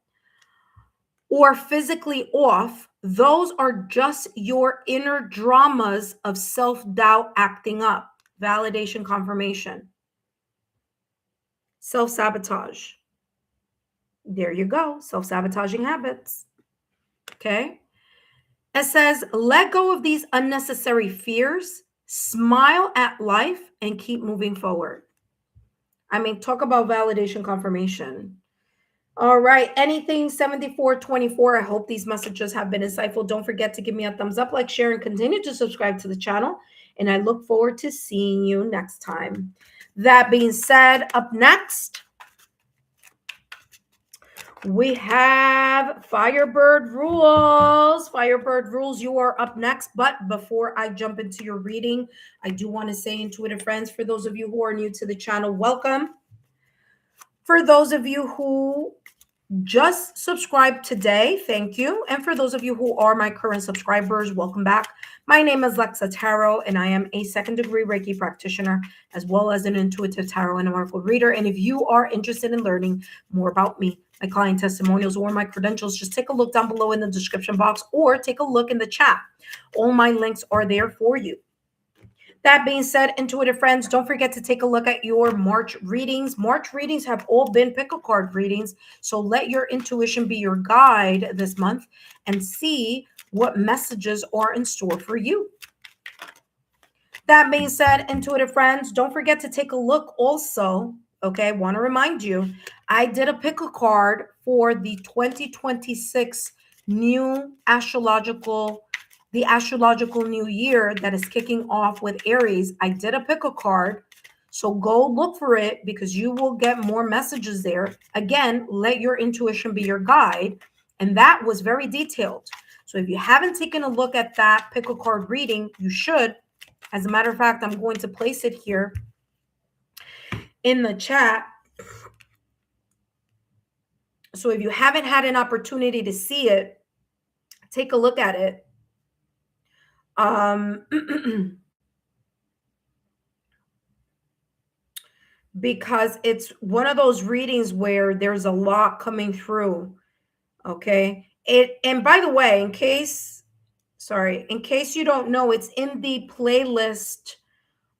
or physically off. Those are just your inner dramas of self-doubt acting up. Validation, confirmation, self-sabotage. There you go, self-sabotaging habits. Okay. It says, let go of these unnecessary fears, smile at life, and keep moving forward. Talk about validation, confirmation. All right. Anything 7424. I hope these messages have been insightful. Don't forget to give me a thumbs up, like, share, and continue to subscribe to the channel. And I look forward to seeing you next time. That being said, up next, we have Firebird Rules. Firebird Rules, you are up next. But before I jump into your reading, I do want to say, intuitive friends, for those of you who are new to the channel, welcome. For those of you who just subscribed today, thank you. And for those of you who are my current subscribers, welcome back. My name is Lexa Tarot, and I am a second-degree Reiki practitioner, as well as an intuitive tarot and oracle reader. And if you are interested in learning more about me, my client testimonials, or my credentials, just take a look down below in the description box, or take a look in the chat. All my links are there for you. That being said, intuitive friends, don't forget to take a look at your March readings. March readings have all been pickle card readings. So let your intuition be your guide this month and see what messages are in store for you. That being said, intuitive friends, don't forget to take a look also. Okay, want to remind you, I did a pickle card for the 2026 new astrological the astrological new year that is kicking off with Aries. I did a pick a card. So go look for it because you will get more messages there. Again, let your intuition be your guide. And that was very detailed. So if you haven't taken a look at that pick a card reading, you should. As a matter of fact, I'm going to place it here in the chat. So if you haven't had an opportunity to see it, take a look at it. Because it's one of those readings where there's a lot coming through. Okay. And by the way, in case you don't know, it's in the playlist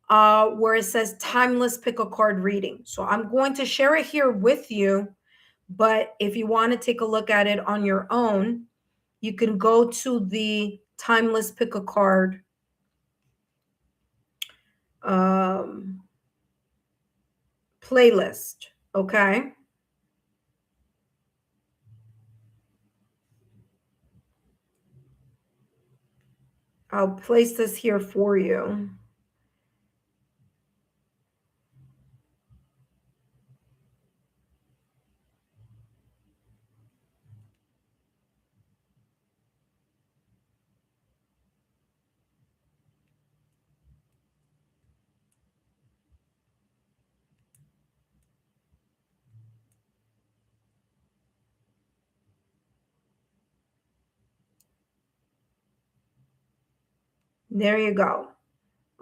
where it says timeless pick a card reading. So I'm going to share it here with you. But if you want to take a look at it on your own, you can go to the timeless pick a card playlist. Okay. I'll place this here for you. There you go.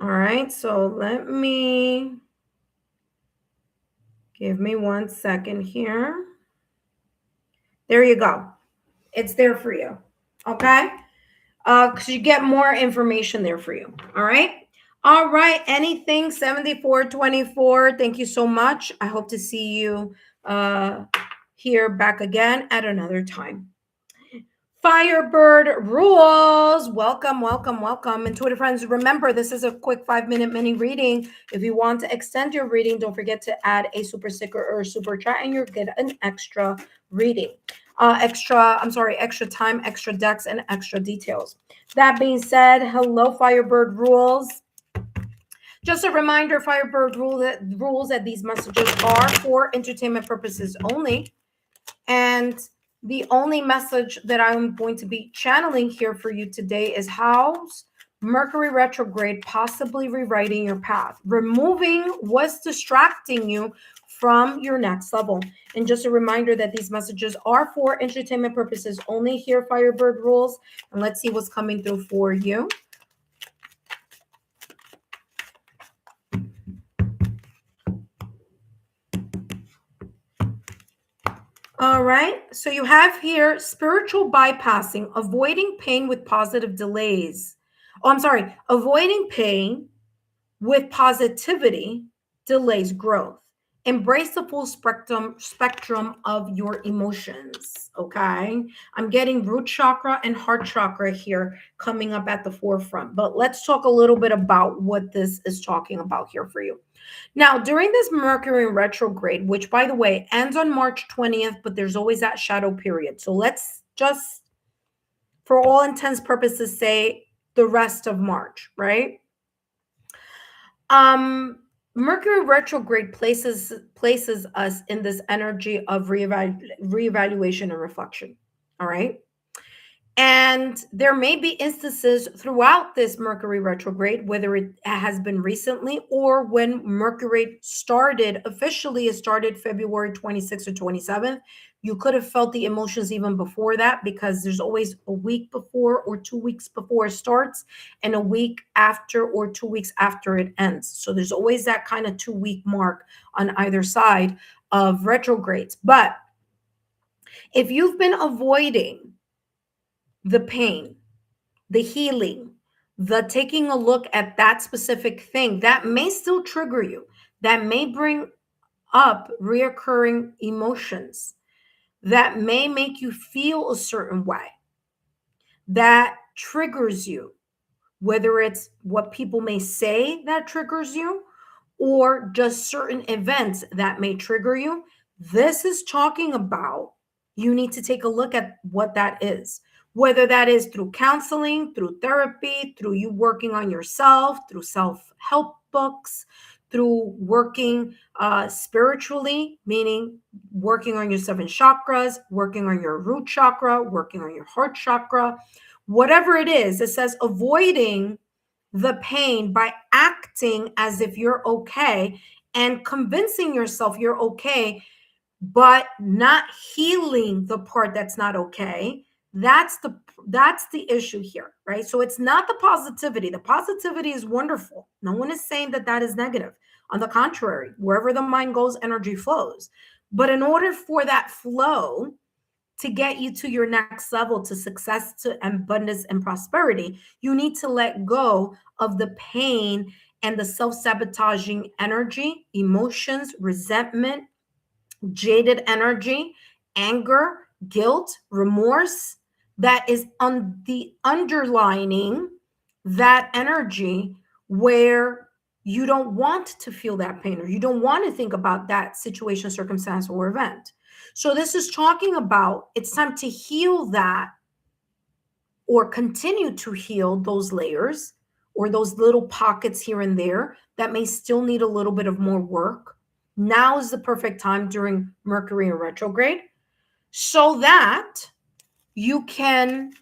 All right. So let me give me 1 second here. There you go. It's there for you. Okay. Because you get more information there for you. All right. All right. Anything 7424. Thank you so much. I hope to see you here back again at another time. Firebird rules. Welcome, welcome, welcome. Intuitive friends, remember, this is a quick 5-minute mini reading. If you want to extend your reading, don't forget to add a super sticker or a super chat and you'll get an extra reading. Extra time, extra decks, and extra details. That being said, hello, Firebird rules. Just a reminder, Firebird rules that these messages are for entertainment purposes only. And the only message that I'm going to be channeling here for you today is how's Mercury retrograde possibly rewriting your path, removing what's distracting you from your next level. And just a reminder that these messages are for entertainment purposes only here, Firebird rules. And let's see what's coming through for you. All right, so you have here spiritual bypassing, avoiding pain with positive delays. Avoiding pain with positivity delays growth. Embrace the full spectrum of your emotions. Okay, I'm getting root chakra and heart chakra here coming up at the forefront, but let's talk a little bit about what this is talking about here for you. Now, during this Mercury retrograde, which by the way ends on March 20th, but there's always that shadow period. So let's just, for all intents purposes, say the rest of March, right? Mercury retrograde places us in this energy of reevaluation and reflection. All right. And there may be instances throughout this Mercury retrograde, whether it has been recently or when Mercury officially it started February 26th or 27th. You could have felt the emotions even before that because there's always a week before or 2 weeks before it starts and a week after or 2 weeks after it ends. So there's always that kind of 2-week mark on either side of retrogrades. But if you've been avoiding the pain, the healing, the taking a look at that specific thing, that may still trigger you, that may bring up reoccurring emotions, that may make you feel a certain way, that triggers you, whether it's what people may say that triggers you or just certain events that may trigger you. This is talking about you need to take a look at what that is. whether that is through counseling, through therapy, through you working on yourself, through self-help books, through working spiritually, meaning working on your 7 chakras, working on your root chakra, working on your heart chakra, whatever it is. It says avoiding the pain by acting as if you're okay and convincing yourself you're okay, but not healing the part that's not okay. That's the issue here, right? So it's not the positivity. The positivity is wonderful. No one is saying that that is negative. On the contrary, wherever the mind goes, energy flows. But in order for that flow to get you to your next level, to success, to abundance and prosperity, you need to let go of the pain and the self-sabotaging energy, emotions, resentment, jaded energy, anger, guilt, remorse that is on the underlining that energy, where you don't want to feel that pain or you don't want to think about that situation, circumstance, or event. So this is talking about it's time to heal that, or continue to heal those layers or those little pockets here and there that may still need a little bit of more work. Now is the perfect time during Mercury in retrograde, so that you can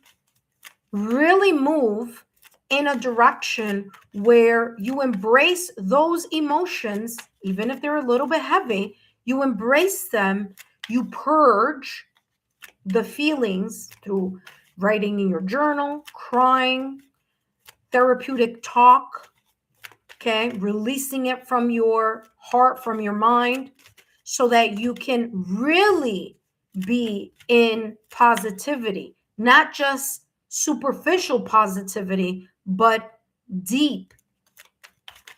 really move in a direction where you embrace those emotions, even if they're a little bit heavy. You embrace them, you purge the feelings through writing in your journal, crying, therapeutic talk, okay, releasing it from your heart, from your mind, so that you can really be in positivity, not just superficial positivity, but deep,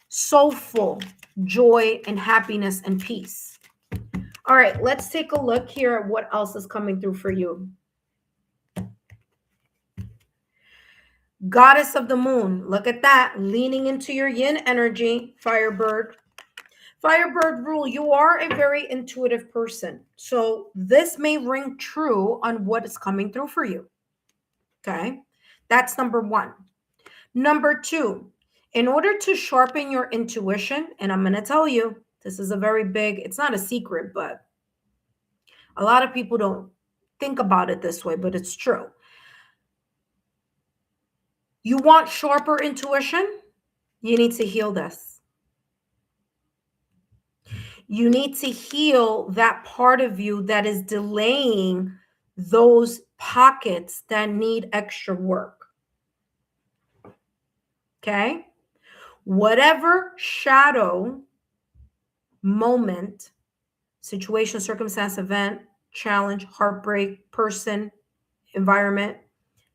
soulful joy and happiness and peace. All right, let's take a look here at what else is coming through for you. Goddess of the moon, look at that, leaning into your yin energy, Firebird. Firebird rule, you are a very intuitive person. So this may ring true on what is coming through for you. Okay, that's number one. Number two, in order to sharpen your intuition, and I'm going to tell you, this is a very big, it's not a secret, but a lot of people don't think about it this way, but it's true. You want sharper intuition? You need to heal this. You need to heal that part of you that is delaying those pockets that need extra work. Okay? Whatever shadow, moment, situation, circumstance, event, challenge, heartbreak, person, environment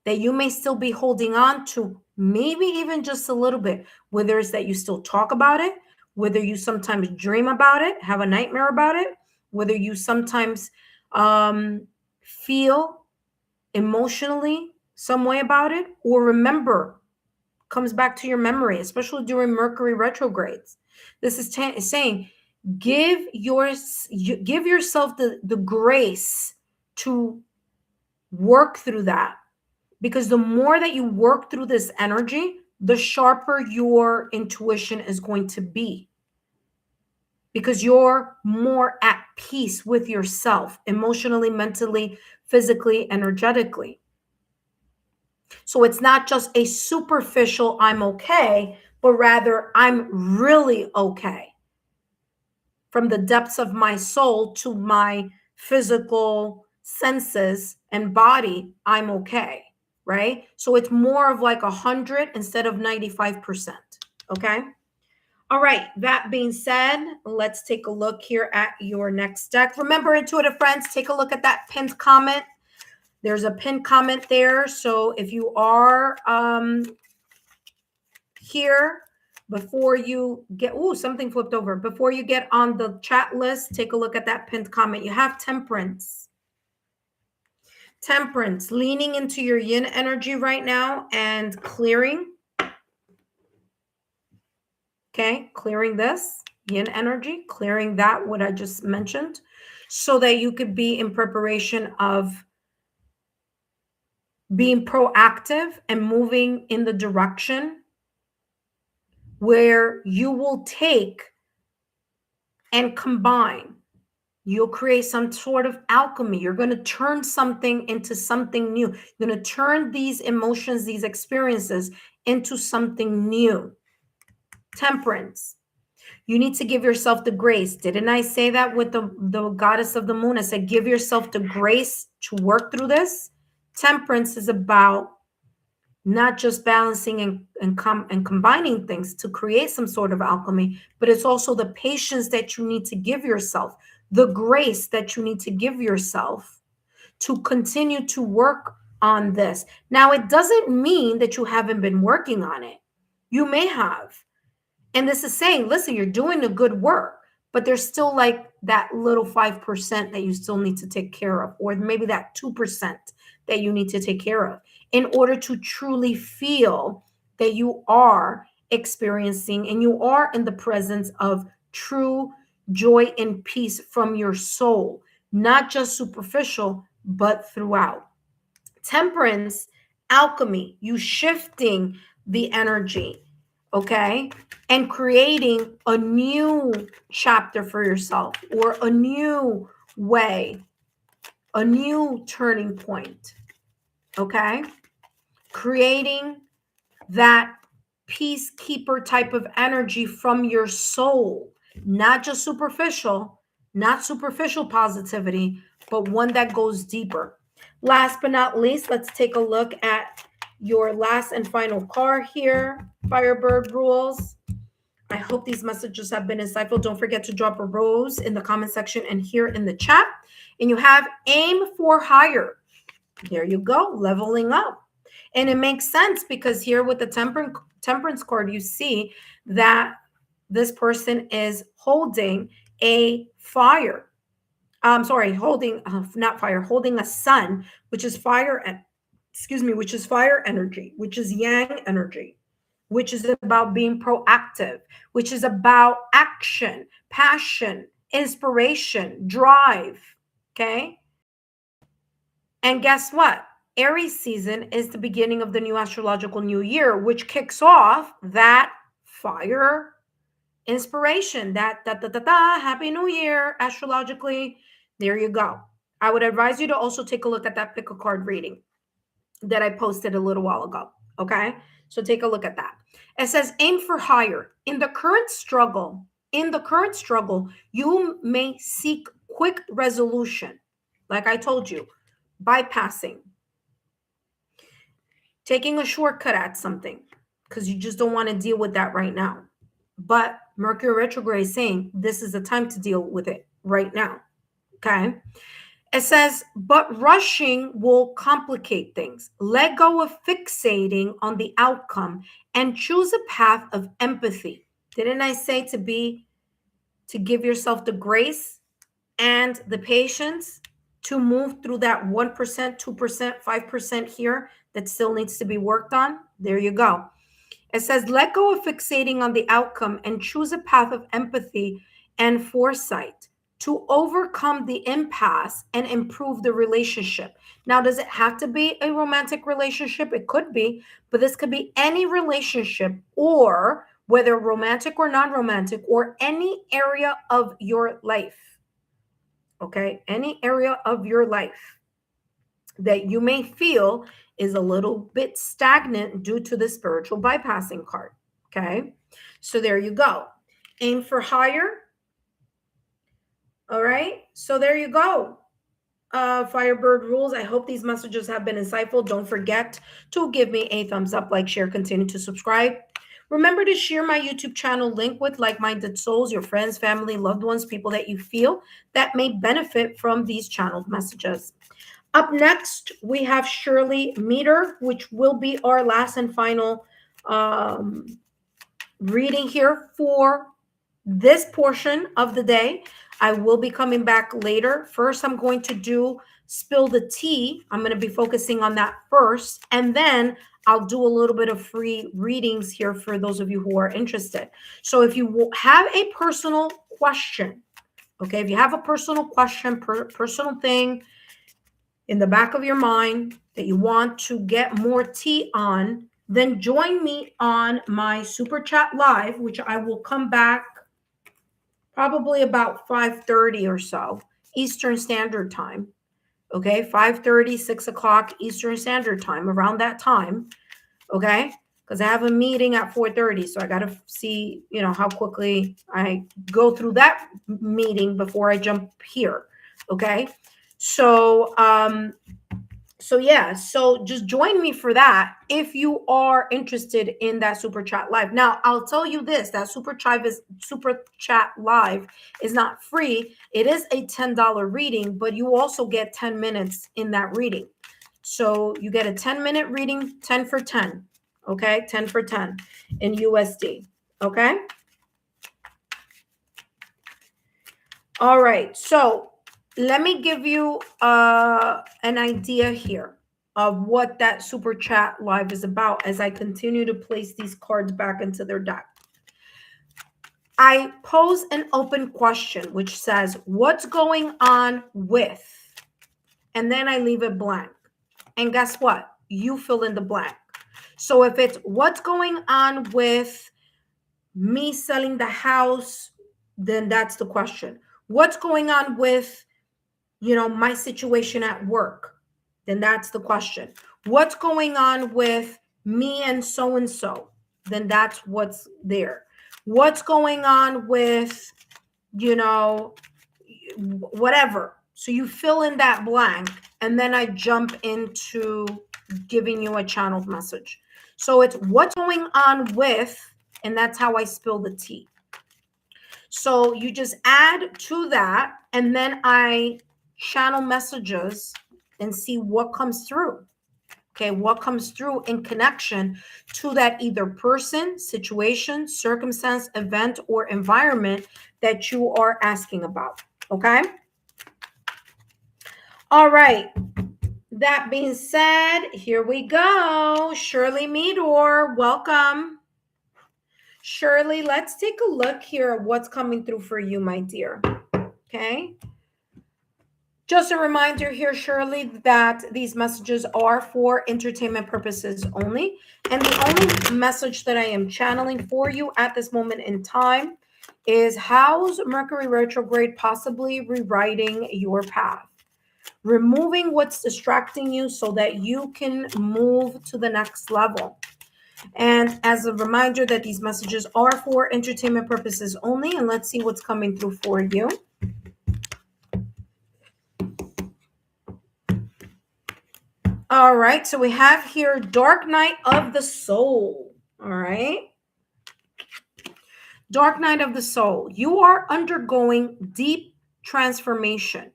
that you may still be holding on to, maybe even just a little bit, whether it's that you still talk about it, whether you sometimes dream about it, have a nightmare about it, whether you sometimes feel emotionally some way about it, or remember, comes back to your memory, especially during Mercury retrogrades. This is saying, give yourself the grace to work through that. Because the more that you work through this energy, the sharper your intuition is going to be. Because you're more at peace with yourself, emotionally, mentally, physically, energetically. So it's not just a superficial, I'm okay, but rather I'm really okay. From the depths of my soul to my physical senses and body, I'm okay. Right? So it's more of like 100 instead of 95%. Okay. All right. That being said, let's take a look here at your next deck. Remember, intuitive friends, take a look at that pinned comment. There's a pinned comment there. So if you are here, before you get, something flipped over. Before you get on the chat list, take a look at that pinned comment. You have Temperance. Temperance, leaning into your yin energy right now and clearing. Okay, clearing this yin energy, clearing that, what I just mentioned, so that you could be in preparation of being proactive and moving in the direction where you will take and combine. You'll create some sort of alchemy. You're going to turn something into something new. You're going to turn these emotions, these experiences into something new. Temperance. You need to give yourself the grace. Didn't I say that with the goddess of the moon? I said, give yourself the grace to work through this. Temperance is about not just balancing and combining things to create some sort of alchemy, but it's also the patience that you need to give yourself, the grace that you need to give yourself to continue to work on this. Now, it doesn't mean that you haven't been working on it. You may have. And this is saying, listen, you're doing the good work, but there's still like that little 5% that you still need to take care of, or maybe that 2% that you need to take care of in order to truly feel that you are experiencing and you are in the presence of true joy and peace from your soul, not just superficial, but throughout. Temperance, alchemy, you shifting the energy, okay? And creating a new chapter for yourself or a new way, a new turning point, okay? Creating that peacekeeper type of energy from your soul, not just superficial, not superficial positivity, but one that goes deeper. Last but not least, let's take a look at your last and final card here, Firebird Rules. I hope these messages have been insightful. Don't forget to drop a rose in the comment section and here in the chat. And you have aim for higher. There you go, leveling up. And it makes sense because here with the temperance card, you see that this person is holding a fire. Holding, not fire, holding a sun, which is fire, which is fire energy, which is yang energy, which is about being proactive, which is about action, passion, inspiration, drive, okay? And guess what? Aries season is the beginning of the new astrological new year, which kicks off that fire inspiration, that happy new year astrologically. There you go. I would advise you to also take a look at that pick a card reading that I posted a little while ago. Okay. So take a look at that. It says aim for higher. In the current struggle, you may seek quick resolution. Like I told you, bypassing, taking a shortcut at something because you just don't want to deal with that right now. But Mercury retrograde is saying this is the time to deal with it right now. Okay. It says, but rushing will complicate things. Let go of fixating on the outcome and choose a path of empathy. Didn't I say to give yourself the grace and the patience to move through that 1%, 2%, 5% here that still needs to be worked on? There you go. It says, let go of fixating on the outcome and choose a path of empathy and foresight to overcome the impasse and improve the relationship. Now, does it have to be a romantic relationship? It could be, but this could be any relationship, or whether romantic or non-romantic, or any area of your life. Okay, any area of your life that you may feel is a little bit stagnant due to the spiritual bypassing card. Okay, so there you go. Aim for higher. All right, so there you go. Firebird Rules. I hope these messages have been insightful. Don't forget to give me a thumbs up, like, share, continue to subscribe. Remember to share my YouTube channel link with like-minded souls, your friends, family, loved ones, people that you feel that may benefit from these channeled messages. Up next, we have Shirley Meter, which will be our last and final reading here for this portion of the day. I will be coming back later. First, I'm going to do Spill the Tea. I'm going to be focusing on that first, and then I'll do a little bit of free readings here for those of you who are interested. So if you have a personal question, okay, if you have a personal question, personal thing, in the back of your mind that you want to get more tea on, then join me on my Super Chat Live, which I will come back probably about 5:30 or so Eastern Standard Time. Okay, 5:30, 6 o'clock Eastern Standard Time, around that time. Okay, because I have a meeting at 4:30, so I got to see, how quickly I go through that meeting before I jump here. Okay, so so just join me for that if you are interested in that Super Chat Live. Now, I'll tell you this, that Super Chat Live is not free. It is a $10 reading, but you also get 10 minutes in that reading. So you get a 10-minute reading, 10 for 10. Okay, 10 for 10 in USD. Okay. All right. So let me give you an idea here of what that Super Chat Live is about as I continue to place these cards back into their deck. I pose an open question which says, what's going on with? And then I leave it blank. And guess what? You fill in the blank. So if it's what's going on with me selling the house, then that's the question. What's going on with, my situation at work? Then that's the question. What's going on with me and so? Then that's what's there. What's going on with, whatever. So you fill in that blank, and then I jump into giving you a channeled message. So it's what's going on with, and that's how I spill the tea. So you just add to that, and then I channel messages and see what comes through. Okay, what comes through in connection to that either person, situation, circumstance, event, or environment that you are asking about. Okay. All right. That being said, here we go. Shirley Meador, welcome. Shirley, let's take a look here at what's coming through for you, my dear. Okay. Just a reminder here, Shirley, that these messages are for entertainment purposes only. And the only message that I am channeling for you at this moment in time is how's Mercury retrograde possibly rewriting your path? Removing what's distracting you so that you can move to the next level. And as a reminder that these messages are for entertainment purposes only. And let's see what's coming through for you. All right, so we have here Dark Night of the Soul. All right. Dark Night of the Soul. You are undergoing deep transformation.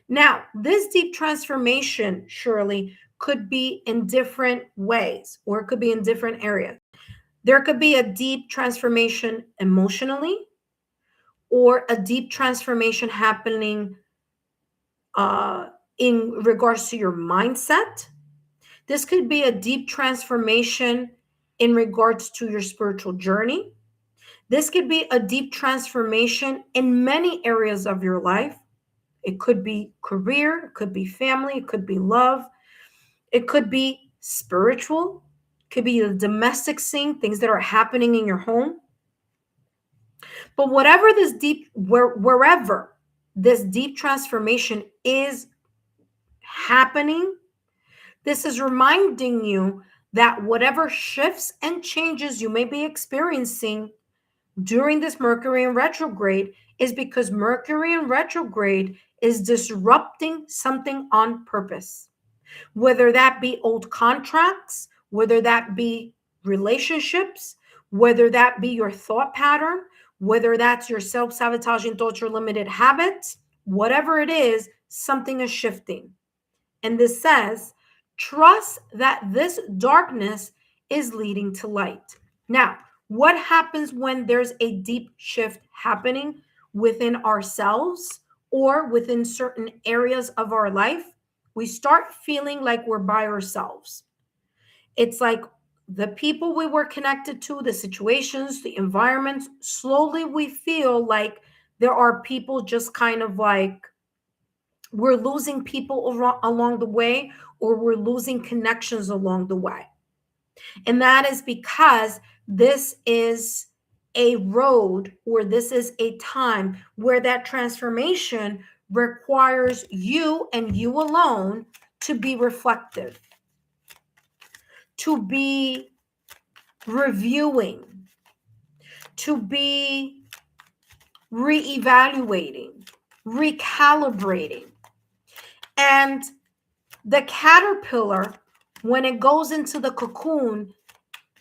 Now, this deep transformation, Shirley, could be in different ways, or it could be in different areas. There could be a deep transformation emotionally, or a deep transformation happening in regards to your mindset. This could be a deep transformation in regards to your spiritual journey. This could be a deep transformation in many areas of your life. It could be career, it could be family, it could be love, it could be spiritual, it could be the domestic scene, things that are happening in your home. But whatever this deep, wherever this deep transformation is happening, this is reminding you that whatever shifts and changes you may be experiencing during this Mercury in retrograde is because Mercury in retrograde is disrupting something on purpose. Whether that be old contracts, whether that be relationships, whether that be your thought pattern, whether that's your self-sabotaging thoughts or limited habits, whatever it is, something is shifting. And this says, trust that this darkness is leading to light. Now, what happens when there's a deep shift happening within ourselves or within certain areas of our life? We start feeling like we're by ourselves. It's like the people we were connected to, the situations, the environments, slowly we feel like there are people just kind of like we're losing people along the way, or we're losing connections along the way. And that is because this is a road, or this is a time where that transformation requires you and you alone to be reflective, to be reviewing, to be reevaluating, recalibrating. And the caterpillar, when it goes into the cocoon,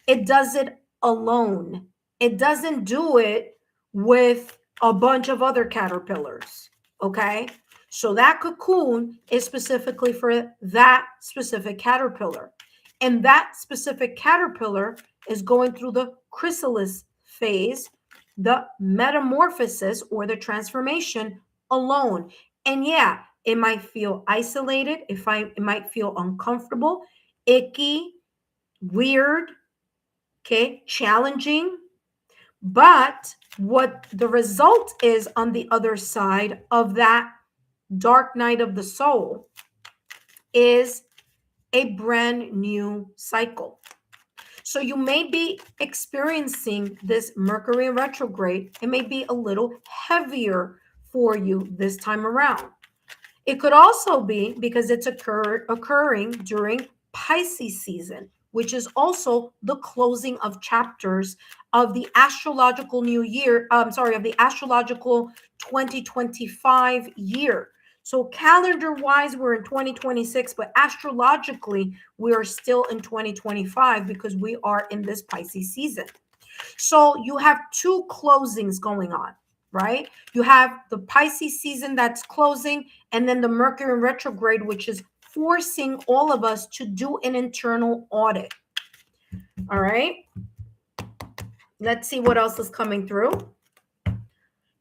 it does it alone. It doesn't do it with a bunch of other caterpillars. Okay. So that cocoon is specifically for that specific caterpillar. And that specific caterpillar is going through the chrysalis phase, the metamorphosis or the transformation alone. And yeah, it might feel isolated. It might feel uncomfortable, icky, weird, okay, challenging. But what the result is on the other side of that dark night of the soul is a brand new cycle. So you may be experiencing this Mercury retrograde. It may be a little heavier for you this time around. It could also be because it's occurring during Pisces season, which is also the closing of chapters of the astrological new year. Of the astrological 2025 year. So calendar-wise, we're in 2026, but astrologically, we are still in 2025 because we are in this Pisces season. So you have two closings going on, right? You have the Pisces season that's closing, and then the Mercury retrograde, which is forcing all of us to do an internal audit. All right. Let's see what else is coming through.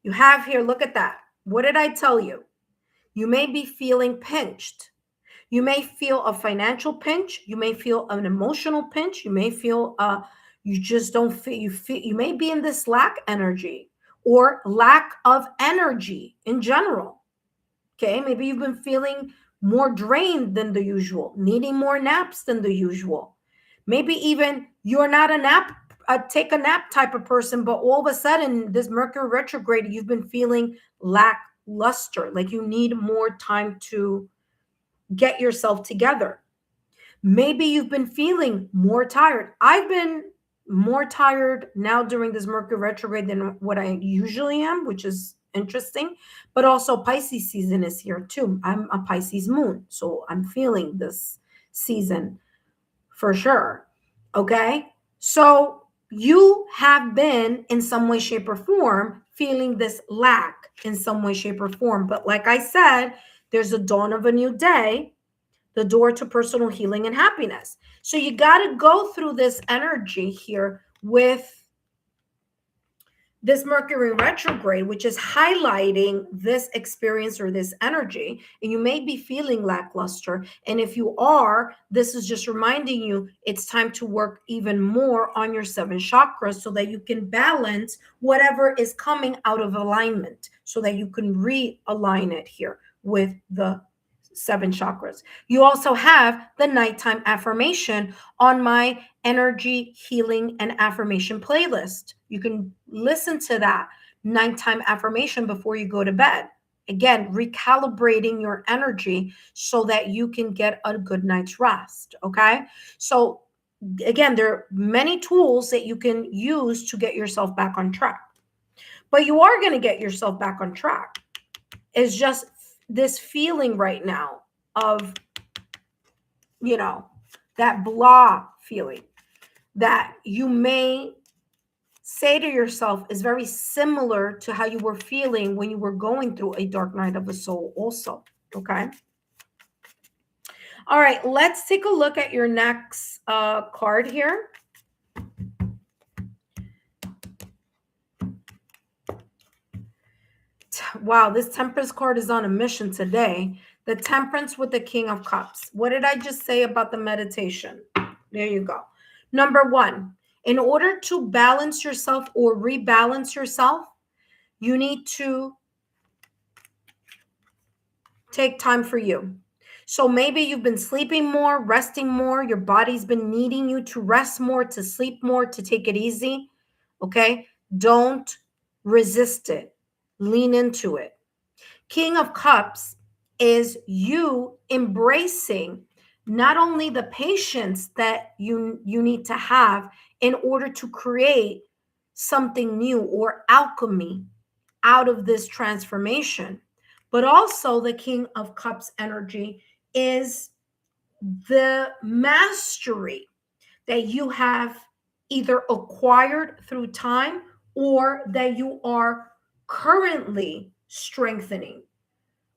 You have here, look at that. What did I tell you? You may be feeling pinched. You may feel a financial pinch. You may feel an emotional pinch. You may feel you just don't feel you may be in this lack energy or lack of energy in general. Okay, maybe you've been feeling more drained than the usual, needing more naps than the usual. Maybe even you're not a take a nap type of person, but all of a sudden this Mercury retrograde, you've been feeling lackluster, like you need more time to get yourself together. Maybe you've been feeling more tired. I've been more tired now during this Mercury retrograde than what I usually am, which is interesting. But also Pisces season is here too. I'm a Pisces moon, so I'm feeling this season for sure. Okay. So you have been in some way, shape, or form feeling this lack in some way, shape, or form. But like I said, there's a dawn of a new day, the door to personal healing and happiness. So you got to go through this energy here with this Mercury retrograde, which is highlighting this experience or this energy. And you may be feeling lackluster. And if you are, this is just reminding you it's time to work even more on your 7 chakras so that you can balance whatever is coming out of alignment, so that you can realign it here with the 7 chakras. You also have the nighttime affirmation on my energy healing and affirmation playlist. You can listen to that nighttime affirmation before you go to bed. Again, recalibrating your energy so that you can get a good night's rest. Okay. So again, there are many tools that you can use to get yourself back on track. But you are going to get yourself back on track. It's just this feeling right now of, that blah feeling that you may say to yourself is very similar to how you were feeling when you were going through a dark night of the soul also. Okay. All right. Let's take a look at your next card here. Wow, this Temperance card is on a mission today. The Temperance with the King of Cups. What did I just say about the meditation? There you go. Number 1, in order to balance yourself or rebalance yourself, you need to take time for you. So maybe you've been sleeping more, resting more. Your body's been needing you to rest more, to sleep more, to take it easy. Okay. Don't resist it. Lean into it. King of Cups is you embracing not only the patience that you need to have in order to create something new or alchemy out of this transformation, but also the King of Cups energy is the mastery that you have either acquired through time or that you are currently strengthening,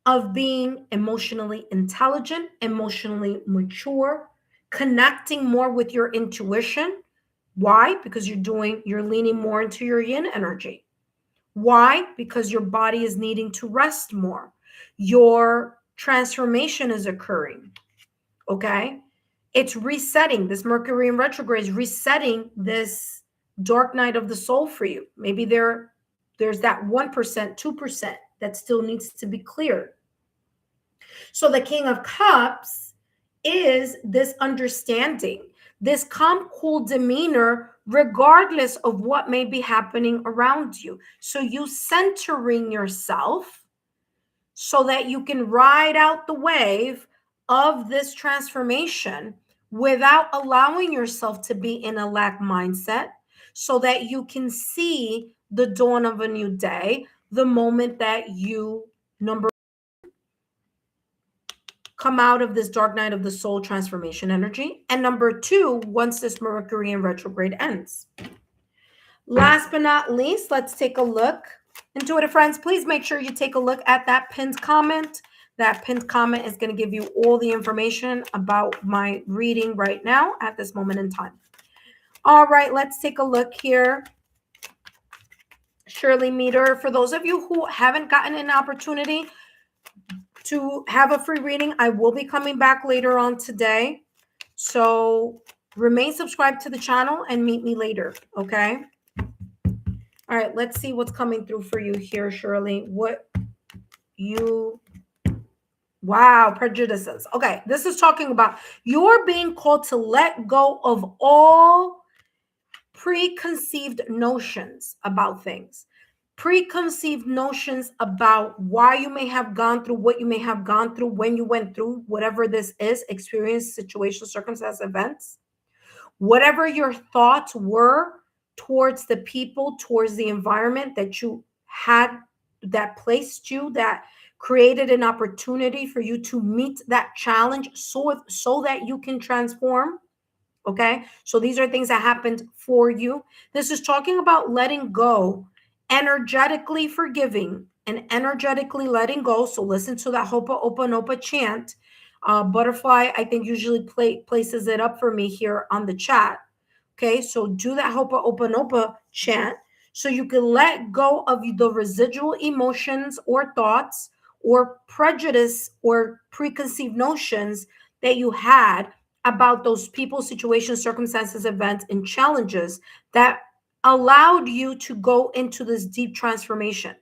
of being emotionally intelligent, emotionally mature, connecting more with your intuition. Why? Because you're leaning more into your yin energy. Why? Because your body is needing to rest more. Your transformation is occurring. Okay. It's resetting. This Mercury in retrograde is resetting this dark night of the soul for you. Maybe there's that 1%, 2% that still needs to be cleared. So the King of Cups is this understanding, this calm, cool demeanor, regardless of what may be happening around you. So you centering yourself so that you can ride out the wave of this transformation without allowing yourself to be in a lack mindset, so that you can see the dawn of a new day the moment that you, number come out of this dark night of the soul transformation energy. And number two, once this Mercury in retrograde ends. Last but not least, let's take a look. Intuitive friends, please make sure you take a look at that pinned comment. That pinned comment is going to give you all the information about my reading right now at this moment in time. All right, let's take a look here. Shirley Meter, for those of you who haven't gotten an opportunity to have a free reading, I will be coming back later on today. So remain subscribed to the channel and meet me later, okay? All right, let's see what's coming through for you here, Shirley. Wow, prejudices. Okay, this is talking about you're being called to let go of all preconceived notions about things. Preconceived notions about why you may have gone through what you may have gone through, when you went through whatever this is, experience, situation, circumstance, events, whatever your thoughts were towards the people, towards the environment that you had, that placed you, that created an opportunity for you to meet that challenge so that you can transform. Okay, so these are things that happened for you. This is talking about letting go, energetically forgiving and energetically letting go. So listen to that Ho'oponopono chant. Butterfly, I think, usually places it up for me here on the chat. Okay, so do that Ho'oponopono chant so you can let go of the residual emotions or thoughts or prejudice or preconceived notions that you had about those people, situations, circumstances, events, and challenges that allowed you to go into this deep transformation.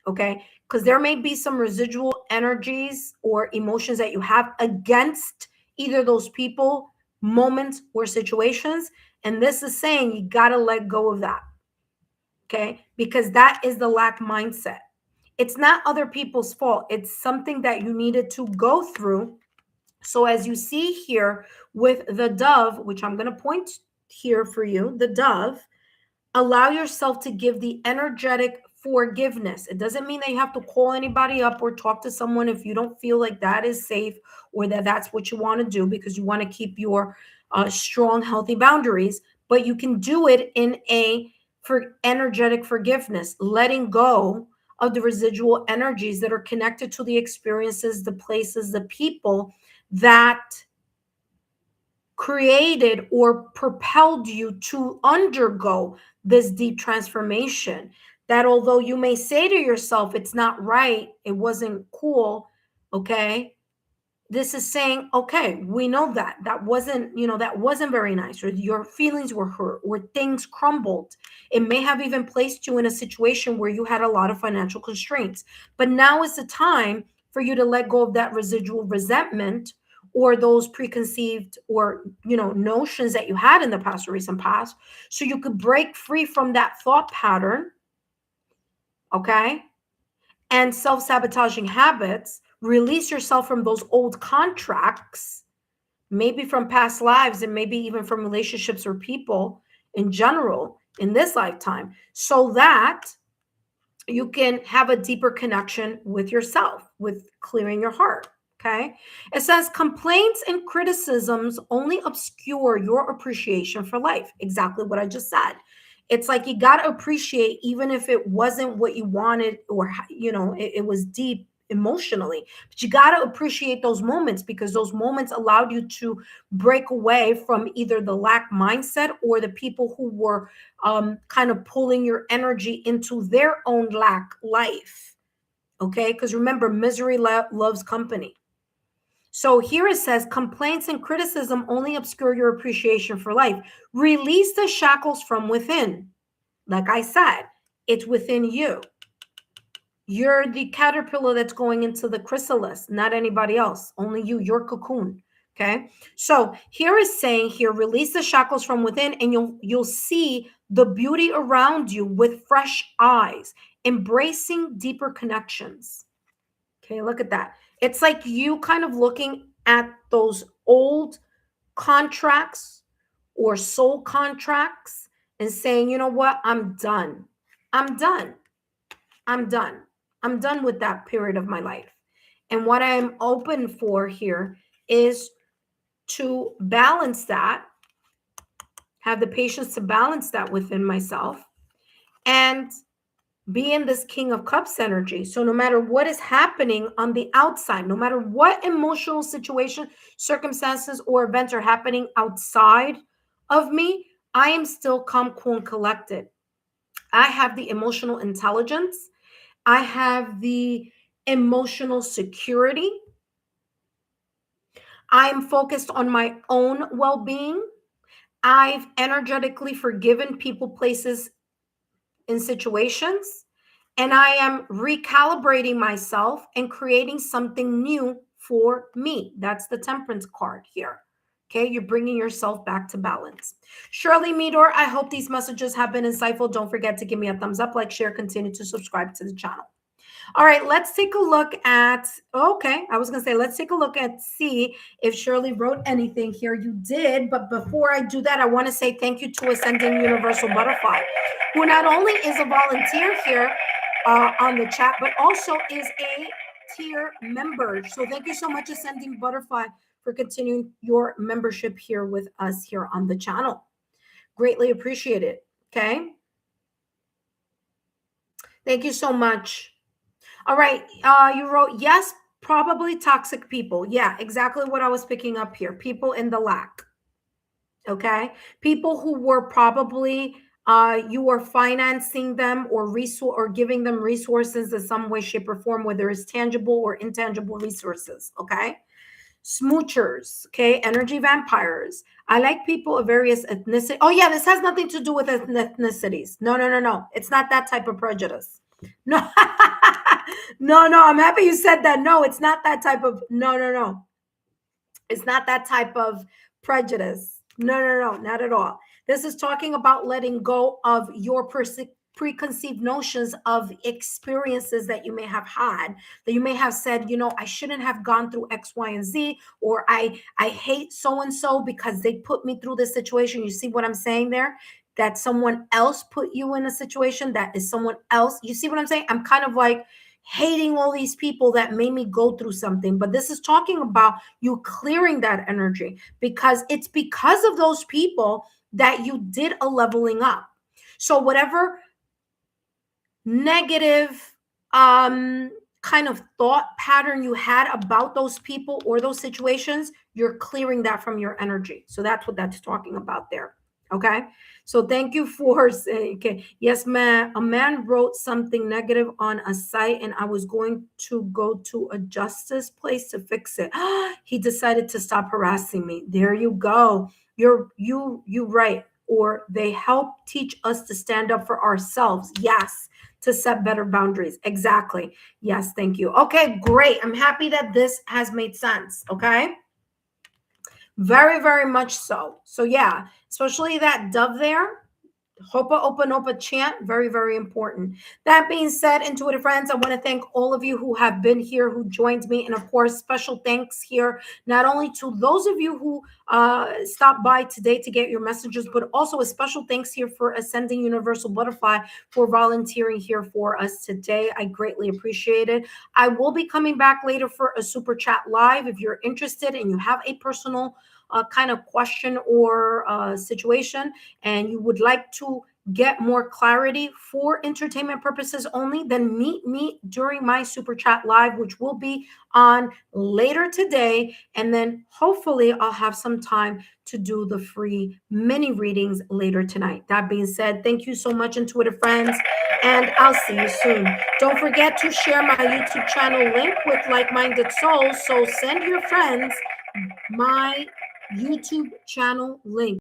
Okay, because there may be some residual energies or emotions that you have against either those people, moments, or situations. And this is saying you got to let go of that. Okay, because that is the lack mindset. It's not other people's fault. It's something that you needed to go through. So as you see here with the dove, which I'm going to point here for you, the dove, allow yourself to give the energetic forgiveness. It doesn't mean that you have to call anybody up or talk to someone if you don't feel like that is safe or that that's what you want to do, because you want to keep your strong, healthy boundaries. But you can do it in for energetic forgiveness, letting go of the residual energies that are connected to the experiences, the places, the people that created or propelled you to undergo this deep transformation. That although you may say to yourself, it's not right, it wasn't cool, okay, this is saying, okay, we know that wasn't, that wasn't very nice, or your feelings were hurt, or things crumbled. It may have even placed you in a situation where you had a lot of financial constraints, but now is the time for you to let go of that residual resentment or those preconceived or, notions that you had in the past or recent past, so you could break free from that thought pattern, okay? And self-sabotaging habits, release yourself from those old contracts, maybe from past lives and maybe even from relationships or people in general in this lifetime, so that you can have a deeper connection with yourself, with clearing your heart. Okay. It says complaints and criticisms only obscure your appreciation for life. Exactly what I just said. It's like you got to appreciate, even if it wasn't what you wanted, or, it was deep emotionally, but you got to appreciate those moments, because those moments allowed you to break away from either the lack mindset or the people who were kind of pulling your energy into their own lack life. Okay. Because remember, misery loves company. So here it says complaints and criticism only obscure your appreciation for life. Release the shackles from within. Like I said, it's within you. You're the caterpillar that's going into the chrysalis, not anybody else, only you, your cocoon. Okay. So here is saying here, release the shackles from within, and you'll see the beauty around you with fresh eyes, embracing deeper connections. Okay. Look at that. It's like you kind of looking at those old contracts or soul contracts and saying, you know what? I'm done. I'm done. I'm done. I'm done with that period of my life. And what I'm open for here is to balance that, have the patience to balance that within myself, and be in this King of Cups energy. So no matter what is happening on the outside, no matter what emotional situation, circumstances, or events are happening outside of me, I am still calm, cool, and collected. I have the emotional intelligence. I have the emotional security. I'm focused on my own well-being. I've energetically forgiven people, places, and situations. And I am recalibrating myself and creating something new for me. That's the Temperance card here. Okay, you're bringing yourself back to balance. Shirley Meador, I hope these messages have been insightful. Don't forget to give me a thumbs up, like, share, continue to subscribe to the channel. All right, let's take a look at, let's take a look at, see if Shirley wrote anything here. You did, but before I do that, I want to say thank you to Ascending Universal Butterfly, who not only is a volunteer here on the chat, but also is a tier member. So thank you so much, Ascending Butterfly, for continuing your membership here with us here on the channel. Greatly appreciate it. Okay. Thank you so much. All right. You wrote, yes, probably toxic people. Yeah, exactly what I was picking up here. People in the lack. Okay. People who were probably, you were financing them or giving them resources in some way, shape, or form, whether it's tangible or intangible resources. Okay. Smoochers. Okay. Energy vampires. I like people of various ethnicity. Oh yeah, this has nothing to do with ethnicities. No. It's not that type of prejudice. No. No, I'm happy you said that. No, it's not that type of, no. It's not that type of prejudice. No, not at all. This is talking about letting go of your preconceived notions of experiences that you may have had, that you may have said, I shouldn't have gone through X, Y, and Z, or I hate so-and-so because they put me through this situation. You see what I'm saying there? That someone else put you in a situation that is someone else. You see what I'm saying? I'm kind of like hating all these people that made me go through something. But this is talking about you clearing that energy, because it's because of those people that you did a leveling up. So whatever negative kind of thought pattern you had about those people or those situations, you're clearing that from your energy. So that's what that's talking about there. Okay. So thank you for saying, okay. Yes, ma'am. A man wrote something negative on a site and I was going to go to a justice place to fix it. He decided to stop harassing me. There you go. You right. Or they help teach us to stand up for ourselves. Yes, to set better boundaries. Exactly. Yes, thank you. Okay, great. I'm happy that this has made sense. Okay. Very, very much so. So yeah, especially that dove there. Hopa open opa chant, very, very important. That being said, intuitive friends, I want to thank all of you who have been here, who joined me, and of course, special thanks here not only to those of you who stopped by today to get your messages, but also a special thanks here for Ascending Universal Butterfly for volunteering here for us today. I greatly appreciate it. I will be coming back later for a super chat live. If you're interested and you have a personal kind of question or situation, and you would like to get more clarity for entertainment purposes only, then meet me during my super chat live, which will be on later today. And then hopefully I'll have some time to do the free mini readings later tonight. That being said, thank you so much, intuitive friends, and I'll see you soon. Don't forget to share my YouTube channel link with like-minded souls. So send your friends my YouTube channel link.